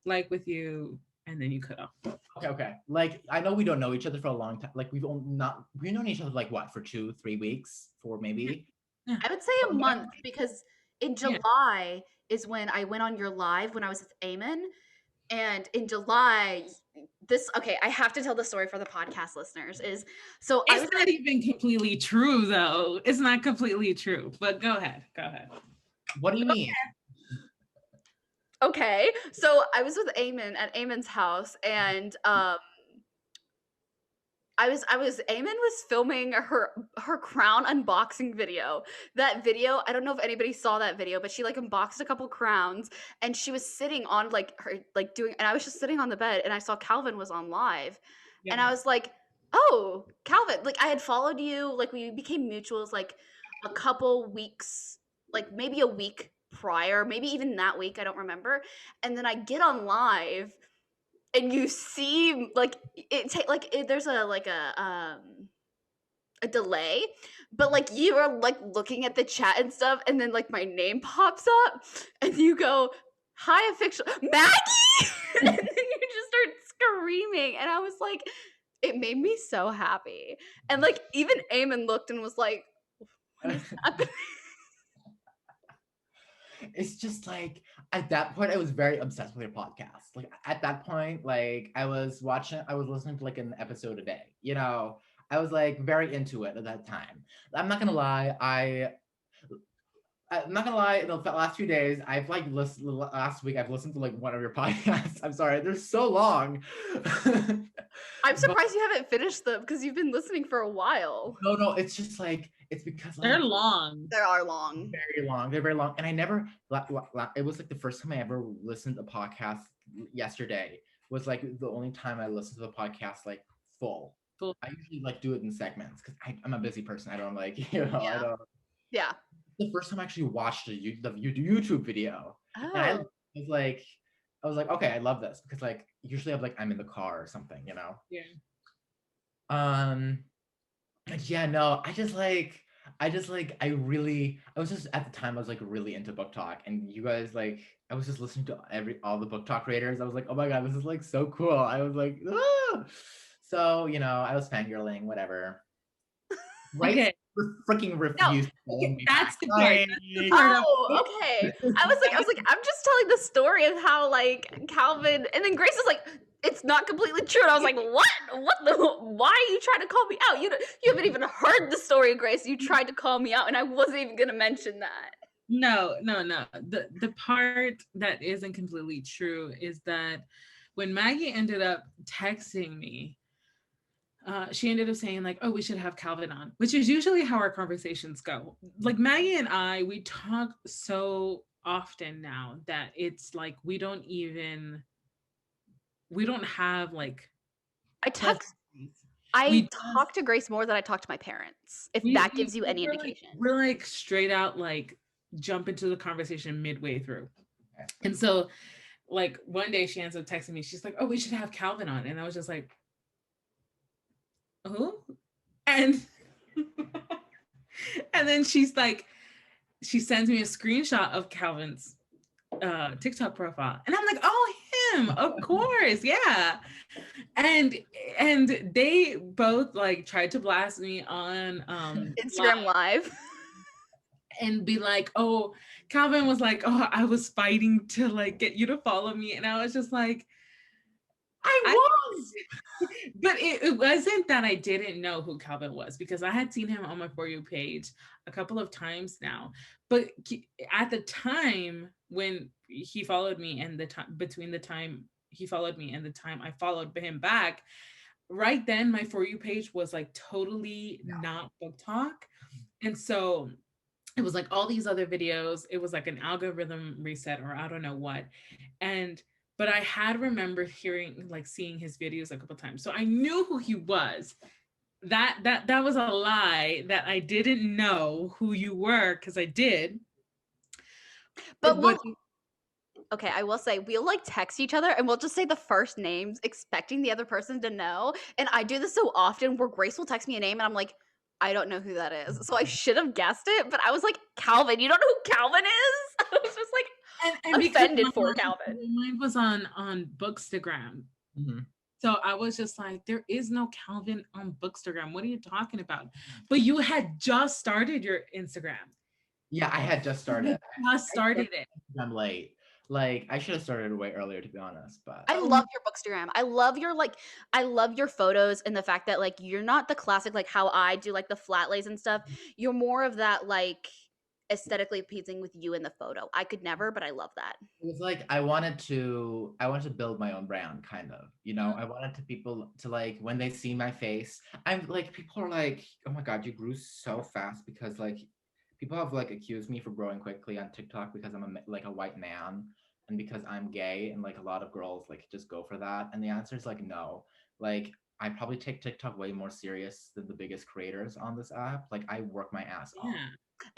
like with you, and then you cut off. Okay. Like, I know we don't know each other for a long time. Like, we've known each other like what, for 2-3 weeks, 4 maybe. I would say a month because in July is when I went on your live when I was with Eamon. And in July, I have to tell the story for the podcast listeners. It's not even completely true, though. It's not completely true, but go ahead. What do you mean? Okay, so I was with Eamon at Eamon's house, and Eamon was filming her crown unboxing video. That video, I don't know if anybody saw that video, but she like unboxed a couple crowns and she was sitting on like her like doing, and I was just sitting on the bed and I saw Calvin was on live, and I was like, oh, Calvin, like I had followed you, like we became mutuals like a couple weeks, like maybe a week prior, maybe even that week, I don't remember, and then I get on live. And you see, like there's a delay, but like you are like looking at the chat and stuff, and then like my name pops up, and you go, "Hi, official Maggie," and then you just start screaming, and I was like, it made me so happy, and like even Eamon looked and was like, "What is happening?" It's just like at that point I was very obsessed with your podcast. Like at that point, like I was listening to like an episode a day. You know, I was like very into it at that time. I'm not gonna lie, I'm not gonna lie, the last few days, last week I've listened to like one of your podcasts. I'm sorry, they're so long. I'm surprised you haven't finished them because you've been listening for a while. No, it's just like, it's because like, they're long. They are long. Very long. They're very long. And I never, it was like the first time I ever listened to a podcast yesterday was like the only time I listened to the podcast like full. I usually like do it in segments because I'm a busy person. I don't like, I don't. Yeah. The first time I actually watched the YouTube video. Oh. And I was like, okay, I love this because like usually I'm in the car or something, you know? Yeah. Yeah, no, I was just at the time I was like really into book talk, and you guys like I was just listening to all the book talk creators. I was like, oh my god, this is like so cool. I was like, ah! So I was fangirling, whatever. Right? Okay. Freaking refused. No, that's the part. Oh, okay. I was like, I'm just telling the story of how like Calvin, and then Grace is like, it's not completely true. And I was like, why are you trying to call me out? You haven't even heard the story, Grace. You tried to call me out, and I wasn't even gonna mention that. No. The part that isn't completely true is that when Maggie ended up texting me, she ended up saying like, "Oh, we should have Calvin on," which is usually how our conversations go. Like Maggie and I, we talk so often now that it's like we don't have like I pleasantries. I We talk to Grace more than I talk to my parents, if that gives you any indication. We're like straight out like jump into the conversation midway through. And so like one day she ends up texting me, she's like, "Oh, we should have Calvin on." And I was just like, "Who?" And and then she's like, she sends me a screenshot of Calvin's TikTok profile. And I'm like, "Oh, him, of course, yeah." And they both like tried to blast me on Instagram Live. and be like, "Oh," Calvin was like, "Oh, I was fighting to like get you to follow me." And I was just like, I was. But it wasn't that I didn't know who Calvin was, because I had seen him on my For You page a couple of times now. But at the time when he followed me and the time between the time he followed me and the time I followed him back, right then my For You page was like totally not book talk. And so it was like all these other videos. It was like an algorithm reset or I don't know what. And but I had remembered hearing like seeing his videos a couple times. So I knew who he was. That was a lie that I didn't know who you were, because I did. But okay, I will say we'll like text each other and we'll just say the first names expecting the other person to know. And I do this so often where Grace will text me a name and I'm like, I don't know who that is. So I should have guessed it, but I was like, Calvin, you don't know who Calvin is? I was just like and offended for Calvin. Mine was on Bookstagram. Mm-hmm. So I was just like, there is no Calvin on Bookstagram. What are you talking about? But you had just started your Instagram. Yeah, I had just started. I'm late. Like I should have started way earlier, to be honest. But I love your Bookstagram. I love your photos and the fact that like you're not the classic like how I do like the flat lays and stuff. You're more of that like aesthetically pleasing with you in the photo. I could never, but I love that. it was like I wanted to build my own brand, kind of. I wanted people to like when they see my face, I'm like people are like, "Oh my God, you grew so fast," because like people have like accused me for growing quickly on TikTok because I'm like a white man and because I'm gay, and like a lot of girls like just go for that. And the answer is like no. Like I probably take TikTok way more serious than the biggest creators on this app. Like I work my ass off.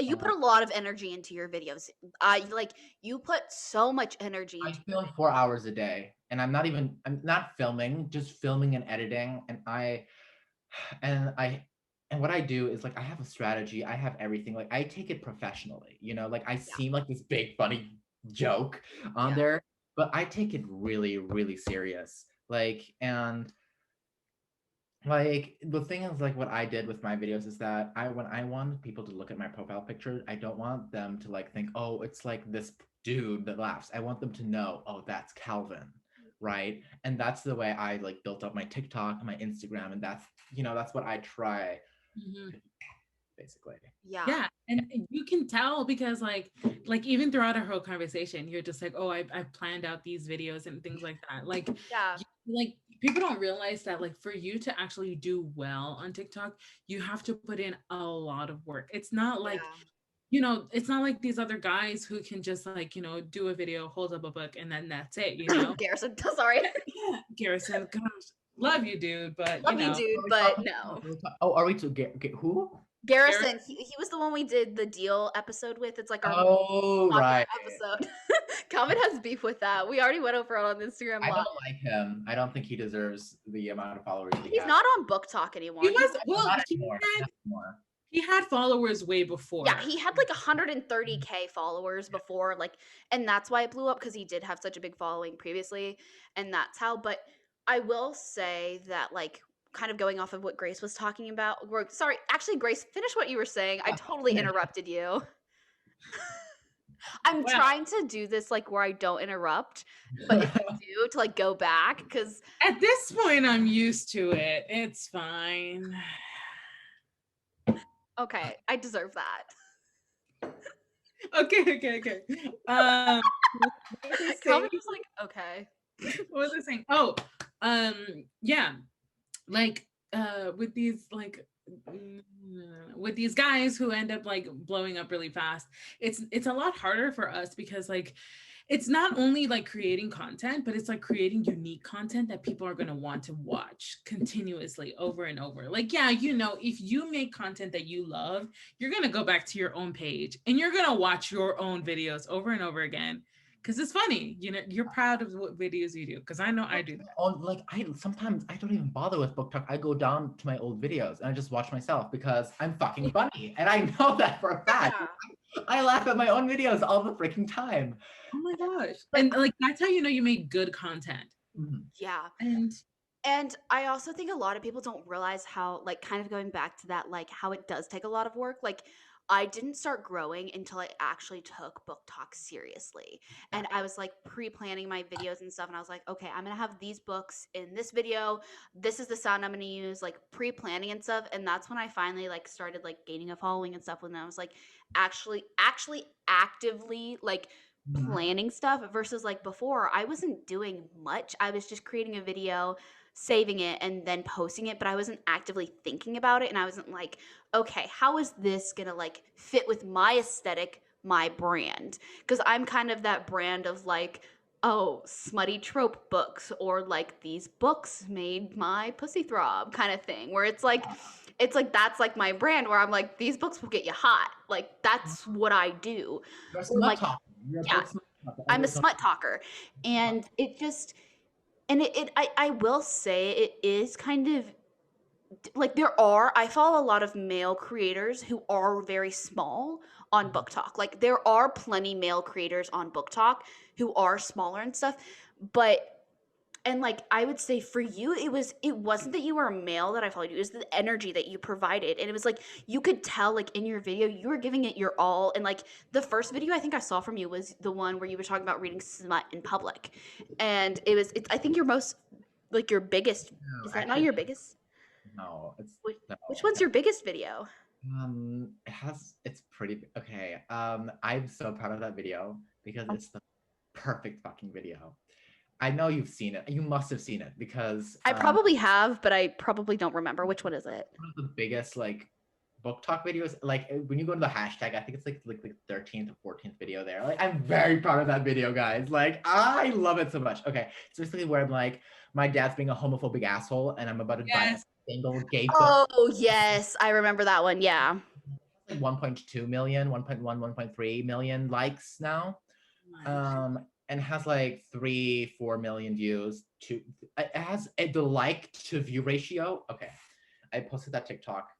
You put a lot of energy into your videos. You put so much energy I into film 4 hours a day, and I'm not filming, just filming and editing. And what I do is like I have a strategy, I have everything. Like I take it professionally, like I seem like this big funny joke on there, but I take it really, really serious. And the thing is, like what I did with my videos is that when I want people to look at my profile picture, I don't want them to like think, oh, it's like this dude that laughs. I want them to know, oh, that's Calvin, right? And that's the way I like built up my TikTok and my Instagram, and that's what I try basically. Yeah, and you can tell because like even throughout our whole conversation, you're just like, "Oh, I've planned out these videos and things like that." Like people don't realize that like for you to actually do well on TikTok, you have to put in a lot of work. It's not like it's not like these other guys who can just like do a video, hold up a book, and then that's it. Garrison, sorry. Garrison, gosh, love you, dude, but love you, dude, but no. Oh, are we to get who? Garrison, he was the one we did the deal episode with. It's like our right episode. Calvin has beef with that. We already went over it on Instagram Live. I don't like him. I don't think he deserves the amount of followers he's not on Book Talk anymore. He had followers way before. Yeah, he had like 130K followers before, like, and that's why it blew up, because he did have such a big following previously, and that's how. But I will say that like kind of going off of what Grace was talking about. Sorry, actually, Grace, finish what you were saying. I totally interrupted you. I'm trying to do this like where I don't interrupt, but if you do, to like go back, because at this point I'm used to it. It's fine. Okay, I deserve that. Okay. Calvin was like, okay. What was I saying? Oh, yeah, like with these with these guys who end up like blowing up really fast, it's a lot harder for us because like it's not only like creating content, but it's like creating unique content that people are going to want to watch continuously over and over. Like, yeah, you know, if you make content that you love, you're going to go back to your own page and you're going to watch your own videos over and over again because it's funny. You know, you're proud of what videos you do because I know I do that. I sometimes I don't even bother with book talk. I go down to my old videos and I just watch myself because I'm fucking funny, and I know that for a fact. Yeah. I laugh at my own videos all the freaking time. Oh my gosh. And like that's how you know you make good content. Mhm. Yeah. And I also think a lot of people don't realize how, like, kind of going back to that, like, how it does take a lot of work. Like, I didn't start growing until I actually took book talk seriously. And I was like pre-planning my videos and stuff. And I was like, okay, I'm going to have these books in this video. This is the sound I'm going to use, like pre-planning and stuff. And that's when I finally like started like gaining a following and stuff. When I was like actually actively like Mhm. planning stuff versus like before I wasn't doing much. I was just creating a video, saving it, and then posting it, but I wasn't actively thinking about it. And I wasn't like, okay, how is this gonna like fit with my aesthetic, my brand? Because I'm kind of that brand of like, oh, smutty trope books, or like these books made my pussy throb kind of thing, where it's like that's like my brand, where I'm like, these books will get you hot. Like that's what I do. You're a Or smut like, talker. You're a yeah, book smut talker. I'm a Everyone's smut talker. And it just, and I will say it is kind of like I follow a lot of male creators who are very small on book talk. Like there are plenty male creators on book talk who are smaller and stuff, but and like I would say for you it wasn't that you were a male that I followed you, it was the energy that you provided. And it was like you could tell like in your video you were giving it your all. And like the first video I think I saw from you was the one where you were talking about reading smut in public. And it's I think your most like your biggest, No, is that not actually, your biggest? no. It's no. Which one's your biggest video? It's pretty okay. I'm so proud of that video because it's the perfect fucking video. I know you've seen it. You must have seen it because I probably have, but I probably don't remember. Which one is it? one of the biggest like book talk videos. Like when you go to the hashtag, I think it's like the 13th or 14th video there. Like I'm very proud of that video, guys. Like I love it so much. Okay, it's basically where I'm like, my dad's being a homophobic asshole, and I'm about to buy a yes. single gay book. Oh, yes. I remember that one. Yeah. Like 1.2 million, 1.1, 1.3 million likes now. And has like 3-4 million views. It has the like to view ratio. Okay, I posted that TikTok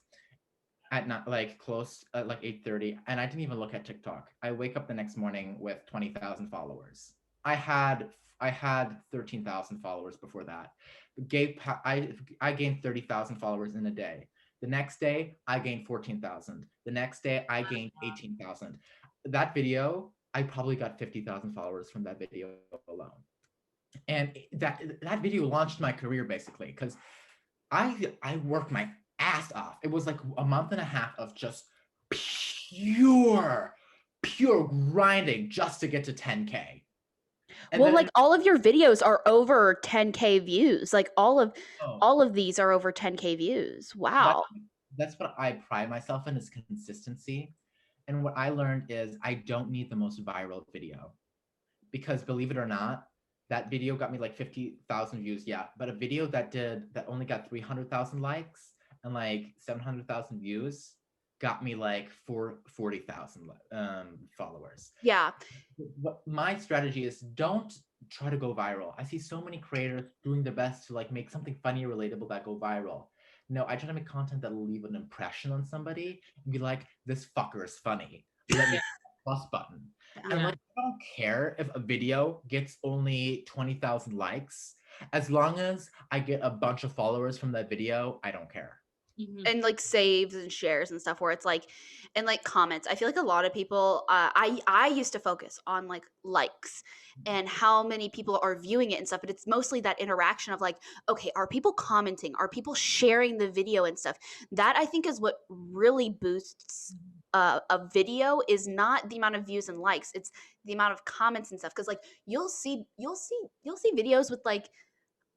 at not like close at like 8:30, and I didn't even look at TikTok. I wake up the next morning with 20,000 followers. I had 13,000 followers before that. I gained 30,000 followers in a day. The next day I gained 14,000. The next day I gained 18,000. That video, I probably got 50,000 followers from that video alone. And that video launched my career basically because I worked my ass off. It was like a month and a half of just pure grinding just to get to 10K. And well, then, like all of your videos are over 10K views. Like all of these are over 10K views. Wow. That's what I pride myself in, is consistency. And what I learned is I don't need the most viral video, because believe it or not, that video got me like 50,000 views. Yeah, but a video that only got 300,000 likes and like 700,000 views got me like 40,000 followers. Yeah. What my strategy is, don't try to go viral. I see so many creators doing their best to like make something funny, relatable that go viral. No, I try to make content that will leave an impression on somebody and be like, this fucker is funny. Let me hit the plus button. Yeah. And like, I don't care if a video gets only 20,000 likes. As long as I get a bunch of followers from that video, I don't care. Mhm. And like saves and shares and stuff, where it's like, and like comments. I feel like a lot of people, I used to focus on like likes and how many people are viewing it and stuff, but it's mostly that interaction of like, okay, are people commenting? Are people sharing the video and stuff? That I think is what really boosts a video is not the amount of views and likes, it's the amount of comments and stuff. Because like you'll see videos with like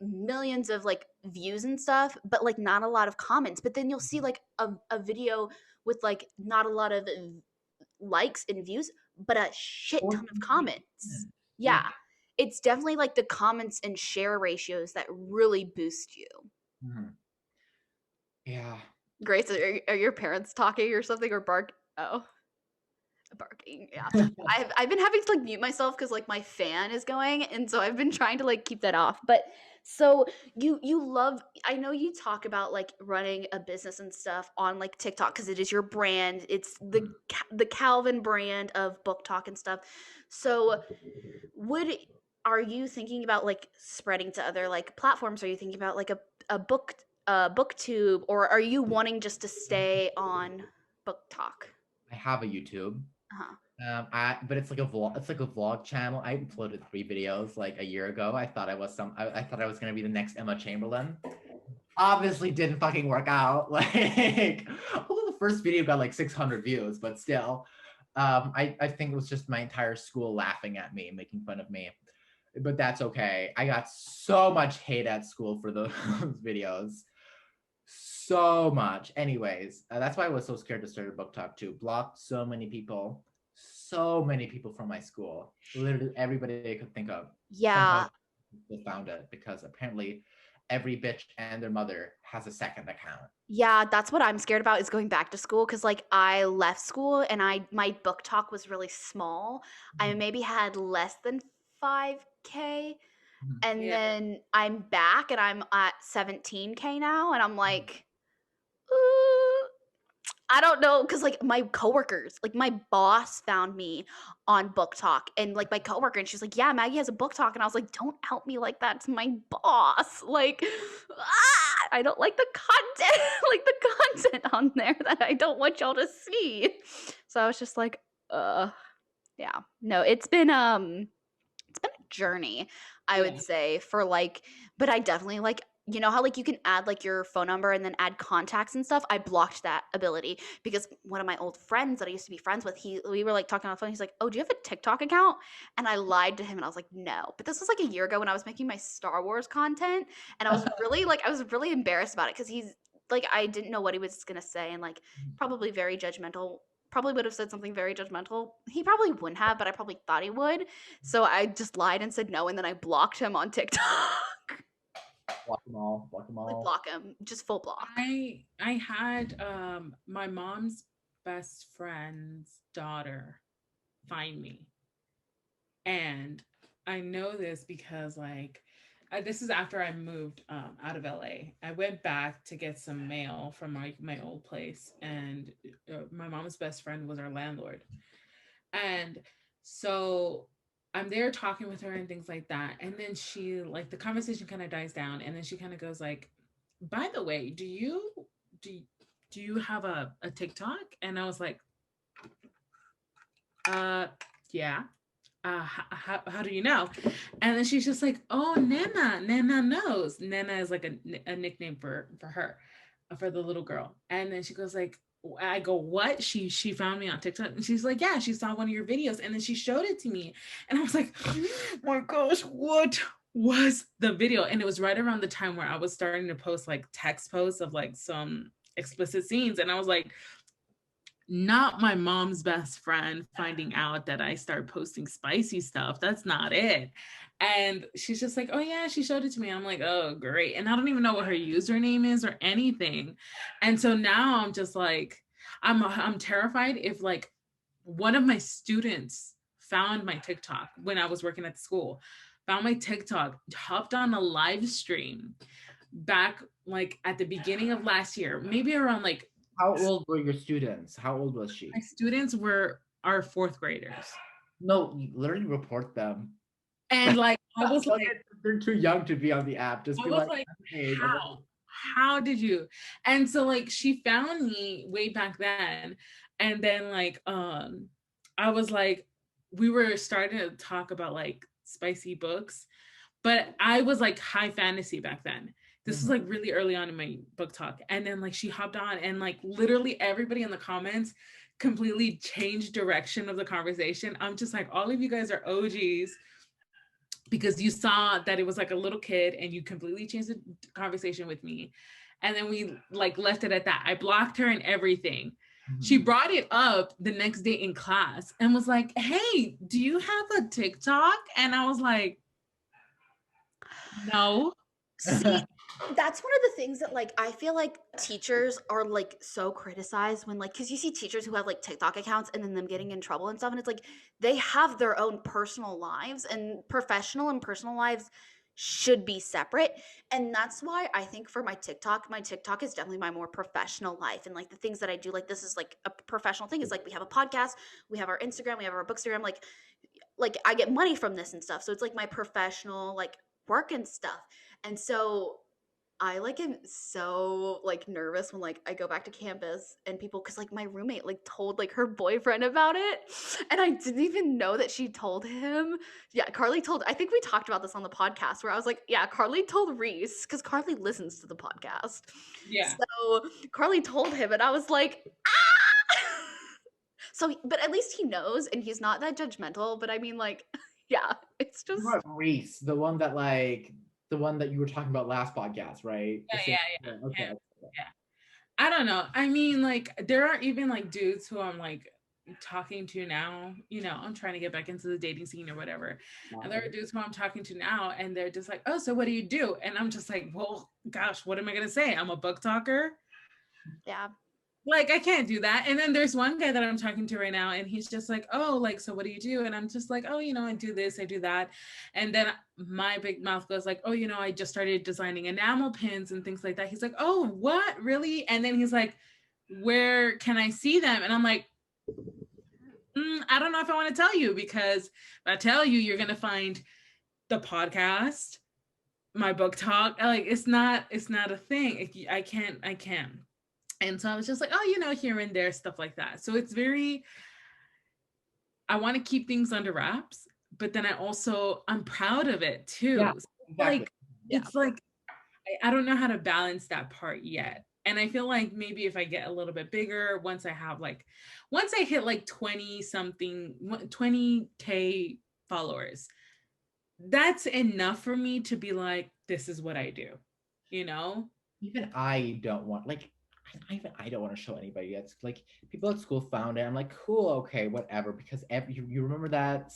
millions of like views and stuff, but like not a lot of comments. But then you'll see like a video with like not a lot of likes and views, but a shit ton of comments. Yeah. It's definitely like the comments and share ratios that really boost you. Mhm. Yeah. Grace, are your parents talking or something, or barking? Yeah. I've been having to like mute myself because like my fan is going, and so I've been trying to like keep that off. But so you love, I know you talk about like running a business and stuff on like TikTok because it is your brand. It's the Calvin brand of book talk and stuff. So are you thinking about like spreading to other like platforms? Are you thinking about like a booktube, or are you wanting just to stay on book talk? I have a YouTube. Uh-huh. But it's like a vlog. It's like a vlog channel. I uploaded 3 videos like a year ago. I thought I was I thought I was gonna be the next Emma Chamberlain. Obviously, didn't fucking work out. Like, although the first video got like 600 views, but still, I think it was just my entire school laughing at me, making fun of me. But that's okay. I got so much hate at school for those videos. So much. Anyways, that's why I was so scared to start a book talk too. Blocked so many people from my school. Literally everybody they could think of. Yeah. Somehow they found it because apparently every bitch and their mother has a second account. Yeah, that's what I'm scared about, is going back to school, because like I left school and my book talk was really small. I maybe had less than 5K, and Yeah. then I'm back and I'm at 17K now, and I'm like, ooh, I don't know, because like my coworkers, like my boss found me on Book Talk, and like my coworker, and she's like, "Yeah, Maggie has a book talk," and I was like, "Don't help me like that to my boss." Like, I don't like the content, like the content on there that I don't want y'all to see. So I was just like, yeah, no, it's been a journey, I would say, for like, but I definitely like, you know how like you can add like your phone number and then add contacts and stuff. I blocked that ability because one of my old friends that I used to be friends with, we were like talking on the phone. He's like, "Oh, do you have a TikTok account?" And I lied to him and I was like, "No." But this was like a year ago when I was making my Star Wars content, and I was really embarrassed about it because he's like, I didn't know what he was gonna say, and like probably very judgmental. Probably would have said something very judgmental. He probably wouldn't have, but I probably thought he would. So I just lied and said no, and then I blocked him on TikTok. Block them all. Block them Like all. block him, just full block. I had my mom's best friend's daughter find me. And I know this because like this is after I moved out of LA. I went back to get some mail from my old place, and my mom's best friend was our landlord. And so I'm there talking with her and things like that. And then she like the conversation kind of dies down, and then she kind of goes like, "By the way, do you have a TikTok?" And I was like, yeah. How do you know?" And then she's just like, "Oh, Nana knows." Nana is like a nickname for her, for the little girl. And then she goes like, I go, "What?" She found me on TikTok, and she's like, "Yeah, she saw one of your videos," and then she showed it to me, and I was like, "Oh my gosh, what was the video?" And it was right around the time where I was starting to post like text posts of like some explicit scenes, and I was like, not my mom's best friend finding out that I start posting spicy stuff. That's not it. And she's just like, "Oh yeah, she showed it to me." I'm like, "Oh great." And I don't even know what her username is or anything. And so now I'm just like, I'm terrified if like one of my students found my TikTok when I was working at the school, found my TikTok, hopped on a live stream back like at the beginning of last year, maybe around like, How old were your students? How old was she? my students were our 4th graders. No, you literally report them. And like I was like, they're too young to be on the app. Just I be was like, like, "Hey, how did you?" And so like she found me way back then. And then like I was like, we were starting to talk about like spicy books, but I was like high fantasy back then. This is like really early on in my book talk. And then like she hopped on and like literally everybody in the comments completely changed direction of the conversation. I'm just like, all of you guys are OGs because you saw that it was like a little kid and you completely changed the conversation with me. And then we like left it at that. I blocked her and everything. She brought it up the next day in class and was like, hey, do you have a TikTok? And I was like, no. See, that's one of the things that like I feel like teachers are like so criticized when like because you see teachers who have like TikTok accounts and then them getting in trouble and stuff, and it's like they have their own personal lives, and professional and personal lives should be separate. And that's why I think for my TikTok is definitely my more professional life, and like the things that I do, like this is like a professional thing. Is like we have a podcast, we have our Instagram, we have our Bookstagram, like I get money from this and stuff, so it's like my professional like work and stuff. And so I like am so like nervous when like I go back to campus and people, because like my roommate like told like her boyfriend about it, and I didn't even know that she told him. Yeah, Carly told. I think we talked about this on the podcast where I was like, yeah, Carly told Reese because Carly listens to the podcast. Yeah. So Carly told him, and I was like, ah. So, but at least he knows, and he's not that judgmental. But I mean, like, yeah, it's just Reese, the one that you were talking about last podcast, right? Yeah. Okay. Yeah. I don't know. I mean, like, there are even like dudes who I'm like talking to now, you know, I'm trying to get back into the dating scene or whatever. And there are dudes who I'm talking to now and they're just like, oh, so what do you do? And I'm just like, well, gosh, what am I going to say? I'm a book talker. yeah. Like, I can't do that. And then there's one guy that I'm talking to right now and he's just like, oh, like, so what do you do? And I'm just like, oh, you know, I do this, I do that. And then my big mouth goes like, oh, you know, I just started designing enamel pins and things like that. He's like, oh, what, really? And then he's like, where can I see them? And I'm like, I don't know if I want to tell you, because if I tell you, you're going to find the podcast, my book talk. Like, it's not a thing. I can't. And so I was just like, oh, you know, here and there, stuff like that. So it's very, I want to keep things under wraps, but then I'm proud of it too. Yeah, So exactly. like, it's like, I don't know how to balance that part yet. And I feel like maybe if I get a little bit bigger, once I hit like 20K followers, that's enough for me to be like, this is what I do, you know? Even I don't want I don't want to show anybody yet. It's like people at school found it. I'm like, cool, okay, whatever. Because you remember that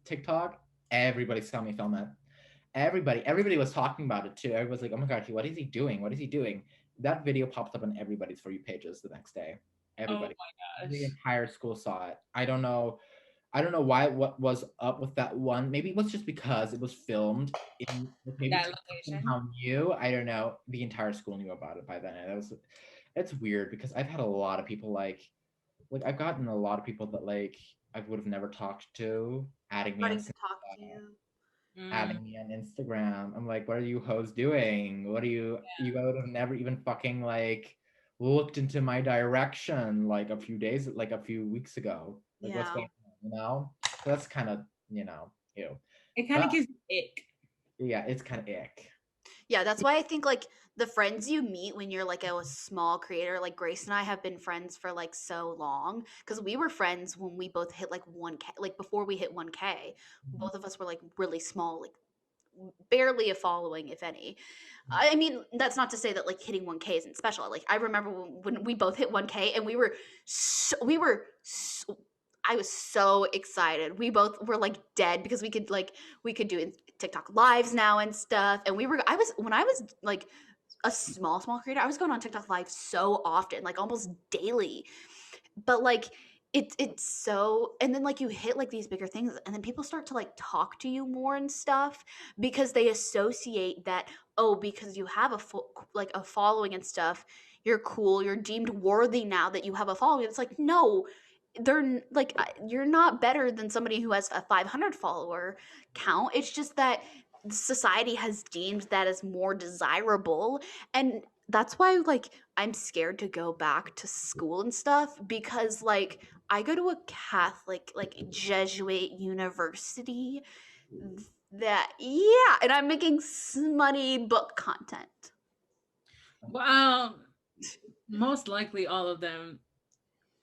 TikTok? Everybody saw me film it. Everybody was talking about it too. Everybody's like, oh my gosh, what is he doing? What is he doing? That video popped up on everybody's For You pages the next day. Everybody. Oh my gosh. The entire school saw it. I don't know why, what was up with that one. Maybe it was just because it was filmed in maybe That location. somehow new. I don't know. The entire school knew about it by then. And it's weird because I've had a lot of people like I've gotten a lot of people that like I would have never talked to adding me on Instagram. I'm like, what are you hoes doing? What are you would have never even fucking like looked into my direction like a few weeks ago. Like what's going on, you know? So that's kind of, you know, ew. It kind of gives you ick. Yeah, it's kind of ick. Yeah, that's why I think like the friends you meet when you're like a small creator, like Grace and I have been friends for like so long because we were friends when we both hit like 1K, like before we hit 1K, both of us were like really small, like barely a following, if any. I mean, that's not to say that like hitting 1K isn't special. Like I remember when we both hit 1K and I was so excited. We both were like dead because we could do TikTok lives now and stuff. And when I was like a small creator, I was going on TikTok live so often, like almost daily. But like it's so, and then like you hit like these bigger things and then people start to like talk to you more and stuff because they associate that, oh, because you have a following and stuff, you're cool, you're deemed worthy now that you have a following. It's like, no, they're like, you're not better than somebody who has a 500 follower count. It's just that society has deemed that as more desirable, and that's why like I'm scared to go back to school and stuff because like I go to a Catholic like Jesuit university and I'm making smutty book content. Well, most likely all of them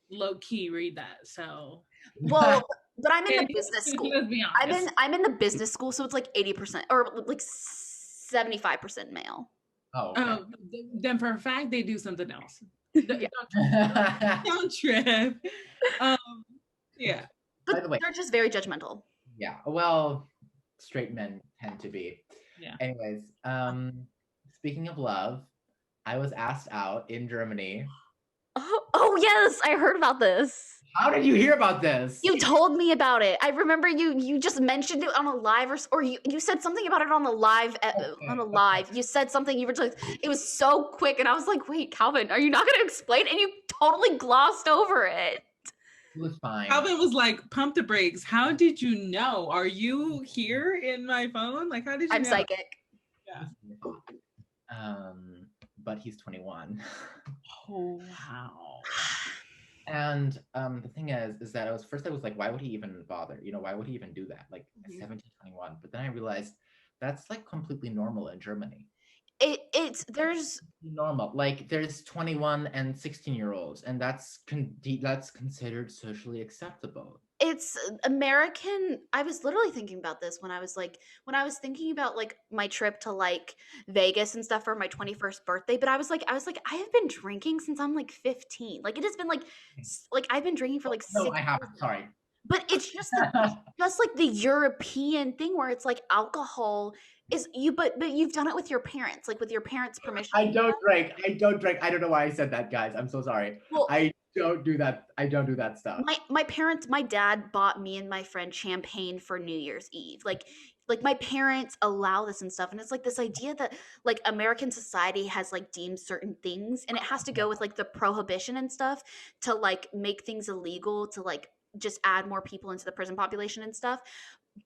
low key read that. So Well, but I'm in the business school. let's be honest. I'm in the business school, so it's like 80% or like 75% male. Oh, okay. Then for a fact they do something else. Yeah. Don't trip. Yeah. By But the way, they're just very judgmental. yeah. Well, straight men tend to be. Yeah. Anyways, speaking of love, I was asked out in Germany. Oh yes, I heard about this. How did you hear about this? You told me about it. I remember you just mentioned it on a live or you said something about it on a live on a live. You said something you were just it was so quick and I was like, "Wait, Calvin, are you not going to explain?" And you totally glossed over it. It was fine. Calvin was like, "Pump the brakes. How did you know? Are you here in my phone? Like, how did you I'm know?" psychic. Yeah. But he's 21. Oh wow. And the thing is that I was like, why would he even bother? Why would he even do that? Like 17, 21. But then I realized that's like completely normal in Germany. There's Normal. Like there's 21 and 16-year-olds, and that's considered socially acceptable. it's American. I was literally thinking about this when I was thinking about like my trip to like Vegas and stuff for my 21st birthday. But I was like, I have been drinking since I'm like 15. Like it has been like I've been drinking for like No, 6 I haven't. years. Sorry. But it's just like the European thing where it's like alcohol is but you've done it with your parents, like with your parents' permission. I don't drink. I don't know why I said that, guys. I'm so sorry. Well, I don't do that. I don't do that stuff. My dad bought me and my friend champagne for New Year's Eve. Like my parents allow this and stuff, and it's like this idea that like American society has like deemed certain things, and it has to go with like the prohibition and stuff to like make things illegal to like just add more people into the prison population and stuff.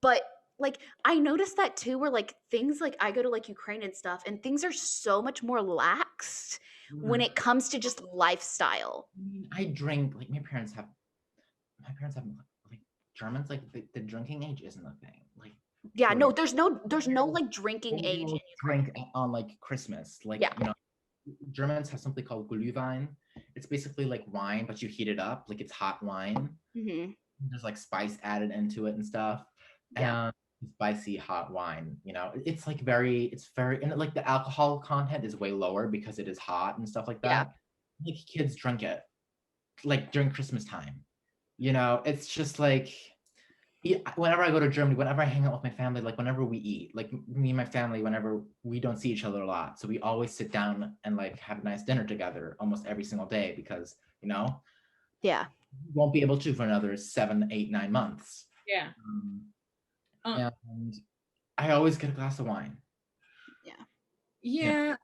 But like I noticed that too, where like things like I go to like Ukraine and stuff, and things are so much more laxed when it comes to just lifestyle. I drink. Like my parents have like Germans. Like the drinking age isn't a thing. Like yeah, no, there's no like drinking age. Drink on like Christmas. Like yeah. Germans have something called Glühwein. It's basically like wine, but you heat it up. Like it's hot wine. Mm-hmm. There's like spice added into it and stuff. Yeah. Spicy hot wine. It's like it's very, and like the alcohol content is way lower because it is hot and stuff like that. Like kids drink it like during Christmas time. It's just like whenever I go to Germany, whenever I hang out with my family, like whenever we eat, like me and my family, whenever we don't see each other a lot, so we always sit down and like have a nice dinner together almost every single day because yeah, we won't be able to for another 7, 8, 9 months. Yeah. And I always get a glass of wine. Yeah.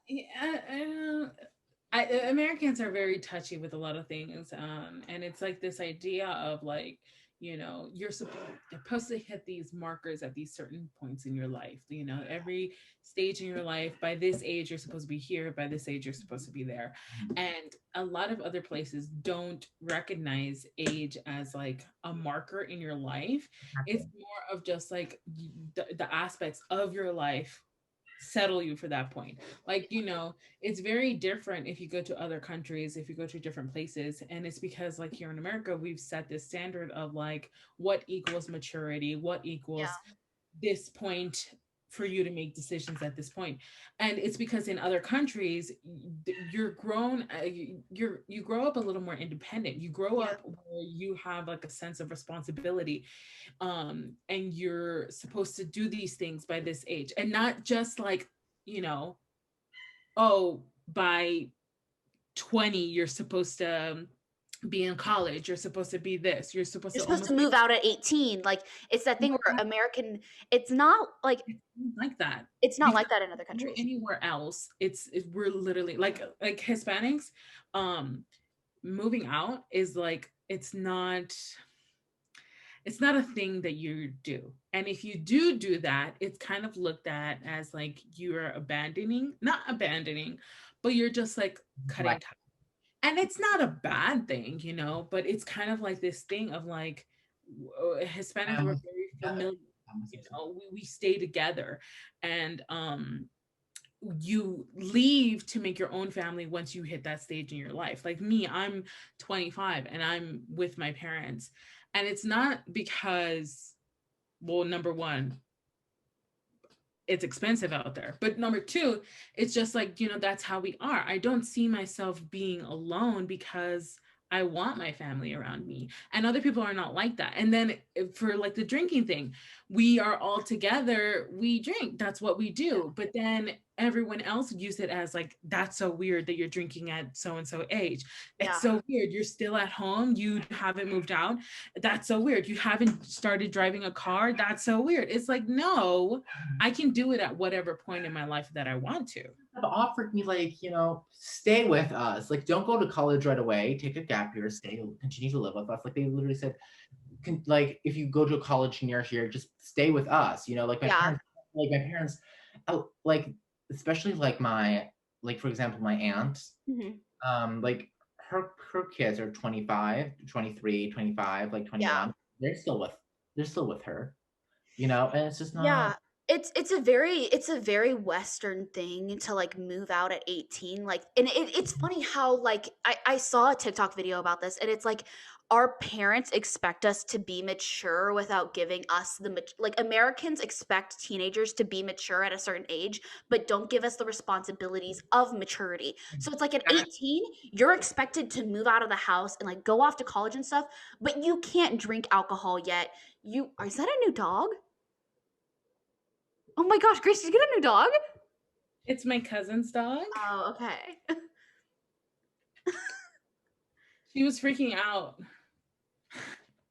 Americans are very touchy with a lot of things, and it's like this idea of like you're supposed to hit these markers at these certain points in your life. Every stage in your life. By this age, you're supposed to be here. By this age, you're supposed to be there. And a lot of other places don't recognize age as like a marker in your life. It's more of just like the aspects of your life settle you for that point. Like it's very different if you go to other countries, if you go to different places, and it's because like here in America we've set this standard of like what equals maturity, what equals this point for you to make decisions at this point. And it's because in other countries you're grown, you grow up a little more independent. You grow up where you have like a sense of responsibility, and you're supposed to do these things by this age, and not just like by 20 you're supposed to be in college, you're supposed to be this, you're supposed to move out at 18. Like it's that thing where American, it's not like that. It's not like that in other countries. Anywhere else, we're literally like Hispanics, moving out is like it's not a thing that you do. And if you do that, it's kind of looked at as like you're not abandoning, but you're just like cutting ties. And it's not a bad thing, but it's kind of like this thing of like Hispanics were very familiar. We stay together, and you leave to make your own family once you hit that stage in your life. Like me, I'm 25 and I'm with my parents. And it's not because, well, number one, it's expensive out there. But number two, it's just like, that's how we are. I don't see myself being alone because I want my family around me. And other people are not like that. And then for like the drinking thing, we are all together, we drink. That's what we do. But then everyone else use it as like, that's so weird that you're drinking at so and so age. It's so weird. You're still at home. You haven't moved out. That's so weird. You haven't started driving a car. That's so weird. It's like, no, I can do it at whatever point in my life that I want to. Have offered me like, stay with us. Like, don't go to college right away. Take a gap year. Continue to live with us. Like they literally said, like if you go to a college near here, just stay with us. Like my parents, like especially like for example, my aunt, like her kids are 25, 23, 25, like 21. Yeah. They're still with her, and it's just not. Yeah. It's a very Western thing to like move out at 18. Like, and it's funny how like I saw a TikTok video about this, and it's like our parents expect us to be mature without giving us like Americans expect teenagers to be mature at a certain age, but don't give us the responsibilities of maturity. So it's like at 18, you're expected to move out of the house and like go off to college and stuff, but you can't drink alcohol yet. Is that a new dog? Oh my gosh, Grace, did you get a new dog? It's my cousin's dog. Oh, okay. She was freaking out.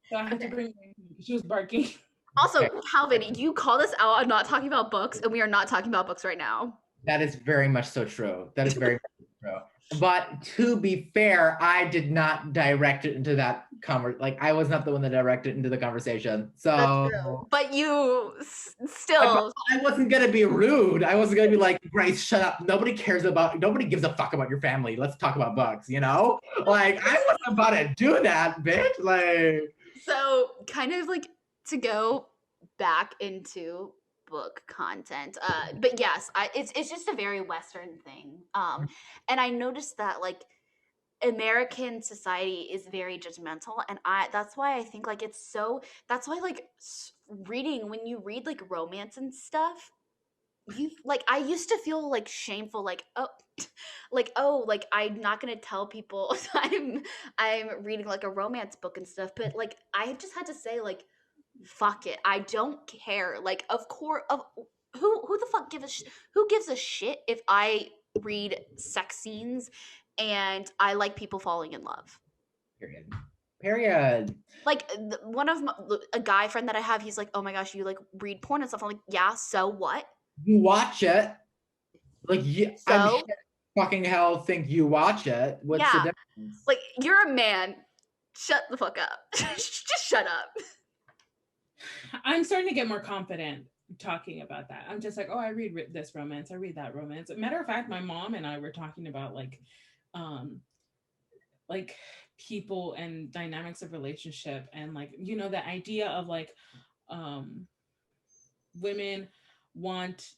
So I had to bring her. She was barking. Also, Calvin, you called us out on not talking about books, and we are not talking about books right now. That is very much so true. That is very much true. But to be fair, I did not direct it into that like I was not the one that directed into the conversation. So, that's true. But you still. I wasn't gonna be rude. I wasn't gonna be like, Grace, shut up. Nobody gives a fuck about your family. Let's talk about books. Like I wasn't about to do that, bitch. Like. So kind of like to go back into book content, but yes, it's just a very Western thing, and I noticed that like American society is very judgmental, and that's why I think like that's why like reading, when you read like romance and stuff, I used to feel like shameful, like like I'm not gonna tell people I'm reading like a romance book and stuff, but like I just had to say like, fuck it, I don't care. Like, of course, who the fuck who gives a shit if I read sex scenes and I like people falling in love? Period. Like one of a guy friend that I have, he's like, oh my gosh, you like read porn and stuff. I'm like, yeah, so what? You watch it. Like, so? I'm sure fucking hell think you watch it. What's the difference? Like, you're a man. Shut the fuck up. Just shut up. I'm starting to get more confident talking about that. I'm just like, oh, I read this romance, I read that romance. Matter of fact, my mom and I were talking about like people and dynamics of relationship, and like, the idea of like women want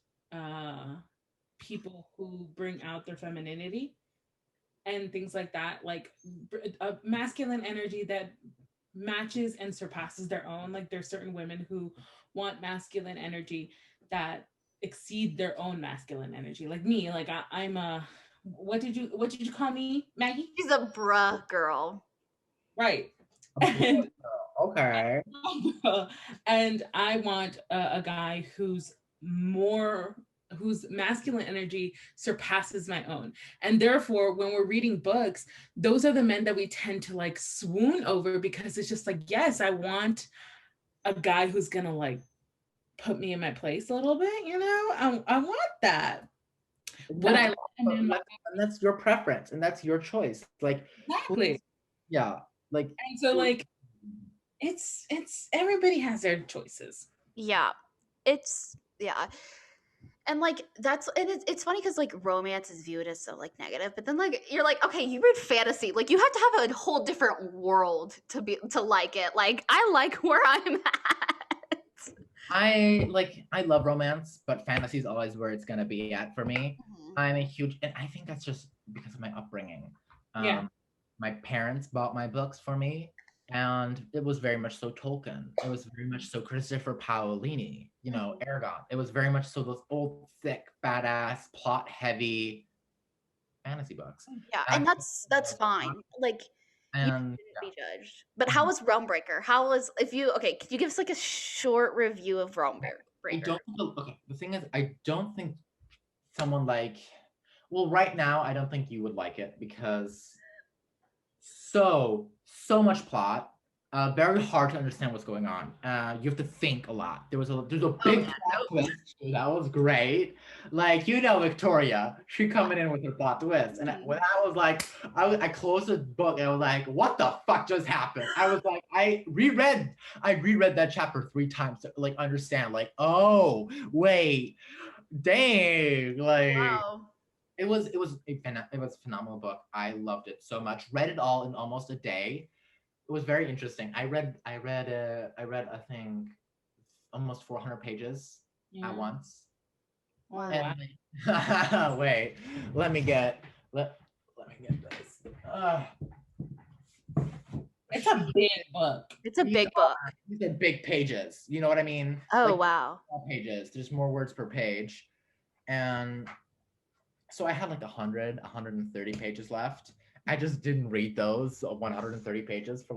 people who bring out their femininity and things like that, like a masculine energy that matches and surpasses their own. Like there's certain women who want masculine energy that exceed their own masculine energy. Like me, like I'm a, what did you call me, Maggie? She's a bruh girl. Right. And, okay. And I want a guy whose masculine energy surpasses my own. And therefore, when we're reading books, those are the men that we tend to like swoon over, because it's just like, yes, I want a guy who's gonna like put me in my place a little bit, I want that. And that's your preference and that's your choice. Like, exactly. Yeah. Like, and so like it's everybody has their choices. Yeah. And like it's funny because like romance is viewed as so like negative, but then like you're like, okay, you read fantasy, like you have to have a whole different world to like it. Like I like where I'm at. I love romance, but fantasy is always where it's gonna be at for me. Mhm. I'm a huge, and I think that's just because of my upbringing. Yeah. My parents bought my books for me, and it was very much so Tolkien. It was very much so Christopher Paolini, Aragon. It was very much so those old, thick, badass, plot-heavy fantasy books. Yeah, And and that's fine. Like you and shouldn't be judged. But how was Realmbreaker? How was could you give us like a short review of I Realmbreaker? don't okay. The thing is, I don't think someone well, right now, I don't think you would like it because so much plot. Very hard to understand what's going on. You have to think a lot. There's a big plot twist. That was great. Victoria, she coming in with her plot twist, and when I was like, I closed the book and I was like, what the fuck just happened? I was like, I reread that chapter 3 times to understand. Oh wait, dang, Wow. it was a phenomenal book. I loved it so much. Read it all in almost a day. It was very interesting. I think almost 400 pages at once. Oh, And wow. wait, let me get this. It's a big book. It's a big book. These are big pages. You know what I mean? Oh wow. Small pages. There's more words per page, and so I had 130 pages left. I just didn't read those 130 pages for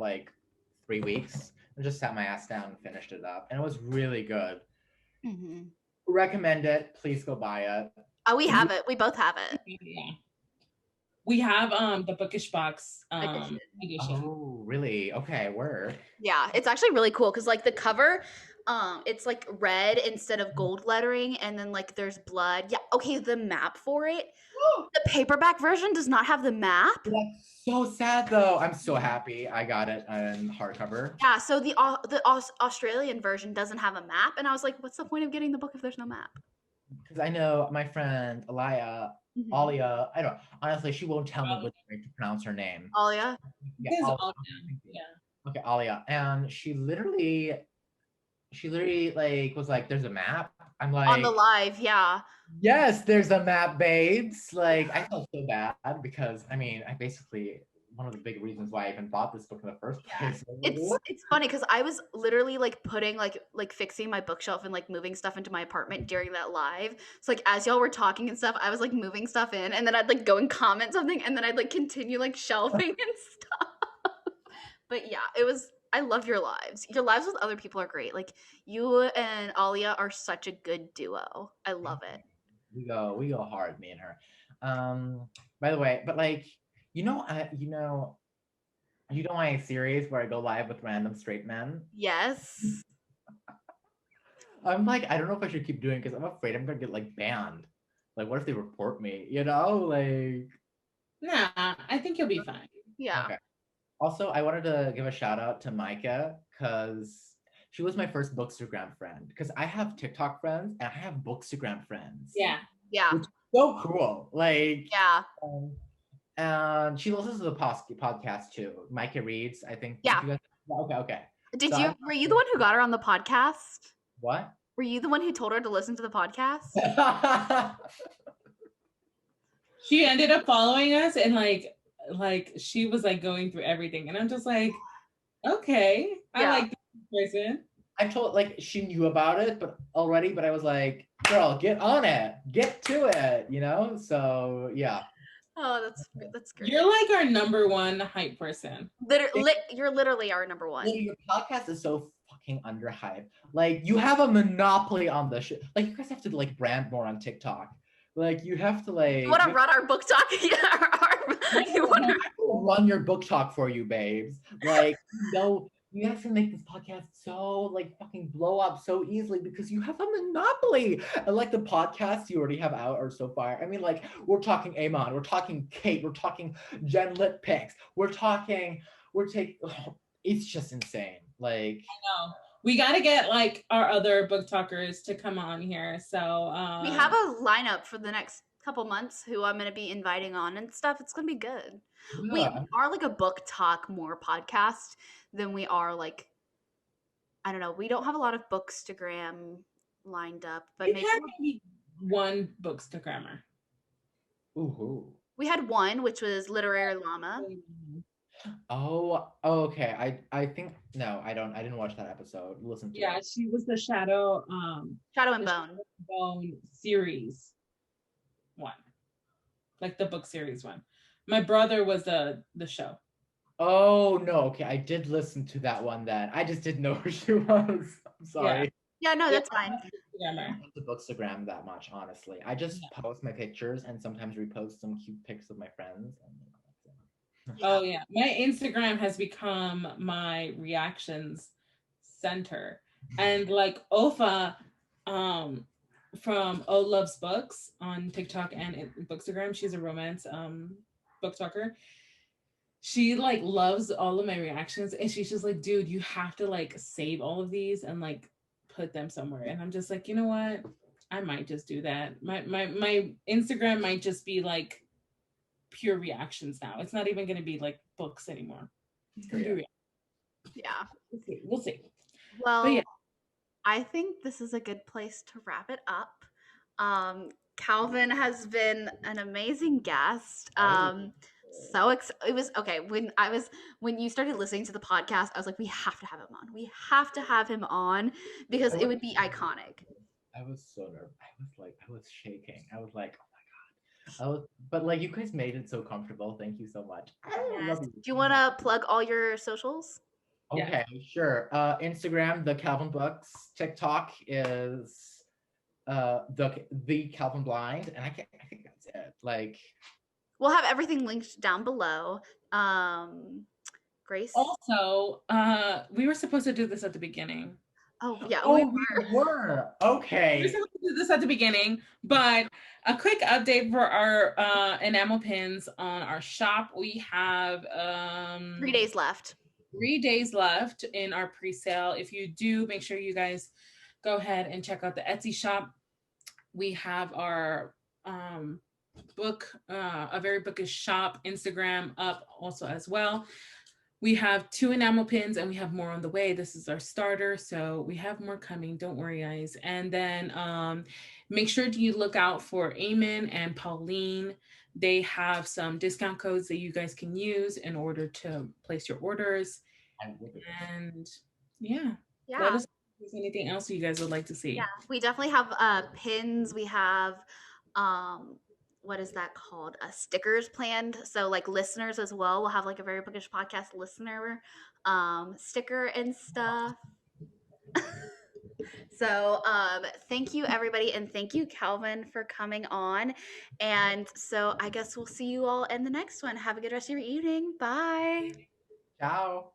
3 weeks. I just sat my ass down and finished it up, and it was really good. Mm-hmm. Recommend it. Please go buy it. Oh, we have it. We both have it. Yeah. We have the Bookish Box edition. Oh, really? Okay, word. Yeah, it's actually really cool because the cover, it's red instead of gold lettering, and then there's blood. Yeah, okay, the map for it. The paperback version does not have the map. That's so sad though. I'm so happy I got it in hardcover. Yeah, so the Australian version doesn't have a map, and I was like, what's the point of getting the book if there's no map? Because I know my friend Alia, I don't honestly, she won't tell me which way to pronounce her name. Alia? Yeah, Alia. Yeah. Okay, Alia. And she literally was like, there's a map. I'm like, on the live, yeah. Yes, there's a map, babes. I felt so bad because I basically one of the big reasons why I even bought this book in the first place. It's funny because I was literally putting fixing my bookshelf and moving stuff into my apartment during that live. So as y'all were talking and stuff, I was moving stuff in, and then I'd go and comment something, and then I'd continue shelving and stuff. But yeah, it was. I love your lives. Your lives with other people are great. You and Alia are such a good duo. I love it. We go hard, me and her. By the way, but my series where I go live with random straight men? Yes. I'm I don't know if I should keep doing because I'm afraid I'm gonna get banned. What if they report me? Nah, I think you'll be fine. Yeah. Okay. Also, I wanted to give a shout out to Micah because she was my first Bookstagram friend. Because I have TikTok friends and I have Bookstagram friends. Yeah. Yeah. Which is so cool. Yeah. And she listens to the podcast too. Micah reads, I think. Yeah. Okay. Were you the one who got her on the podcast? What? Were you the one who told her to listen to the podcast? She ended up following us and she was going through everything, and I'm just okay, yeah. I like this person. I told she knew about it, but I was like, girl, get on it, get to it, So yeah. Oh, that's great. You're our number one hype person. You're literally our number one. Your podcast is so fucking underhyped. You have a monopoly on the shit. You guys have to brand more on TikTok. You have to You want to run our book talk? You want to run your book talk for you, babes. You have to make this podcast so fucking blow up so easily because you have a monopoly. And the podcasts you already have out are so fire. We're talking Amon, we're talking Kate, we're talking Jen Lit Picks, it's just insane. I know. We got to get our other book talkers to come on here. So we have a lineup for the next couple months who I'm going to be inviting on and stuff. It's going to be good. Yeah. We are a book talk more podcast than we are I don't know. We don't have a lot of Bookstagram lined up, but We maybe had maybe one Bookstagrammer. Ooh. we had one, which was Literary Llama. Oh, okay. I think no, I didn't watch that episode. Listen to Yeah, it. she was the Shadow Shadow and the Bone. Shadow and Bone series one. Like the book series one. My brother was the show. Oh no, okay. I did listen to that one then. I just didn't know who she was. I'm sorry. Yeah, no, Yeah, that's fine. I Bookstagrammer. don't the Bookstagram that much, honestly. I just post my pictures and sometimes repost some cute pics of my friends. And that's it. Oh yeah, my Instagram has become my reactions center, and like Ofa, from O Loves Books on TikTok and Bookstagram, she's a romance book talker. She like loves all of my reactions, and she's just like, dude, you have to like save all of these and like put them somewhere. And I'm just like, you know what? I might just do that. My Instagram might just be like pure reactions now. It's not even going to be like books anymore. It's going to be Yeah. We'll see. Well, yeah. I think this is a good place to wrap it up. Calvin has been an amazing guest. It was okay when you started listening to the podcast, I was like, we have to have him on. We have to have him on because it would be iconic. I was so nervous. I was shaking. I was like, oh my god. But like you guys made it so comfortable. Thank you so much. I Yes. love you. Do you want to plug all your socials? Okay, sure. Instagram, the Calvin Books. TikTok is the Calvin Blind, and I think that's it. Like, We'll have everything linked down below. Grace. Also, we were supposed to do this at the beginning. Oh yeah, oh, we we were. were We were okay. supposed to do this at the beginning, but a quick update for our enamel pins on our shop. We have 3 days left. 3 days left in our pre-sale. If you do, make sure you guys go ahead and check out the Etsy shop. We have our book, A Very Bookish Shop Instagram up also as well. We have 2 enamel pins and we have more on the way. This is our starter, so we have more coming. Don't worry, guys. And then make sure you look out for Eamon and Pauline. They have some discount codes that you guys can use in order to place your orders. And let us know if there's anything else you guys would like to see. Yeah, we definitely have pins. We have what is that called? Stickers planned. So like listeners as well. We'll have like a Very Bookish Podcast listener sticker and stuff. So thank you everybody, and thank you Calvin for coming on. And so I guess we'll see you all in the next one. Have a good rest of your evening. Bye. Ciao.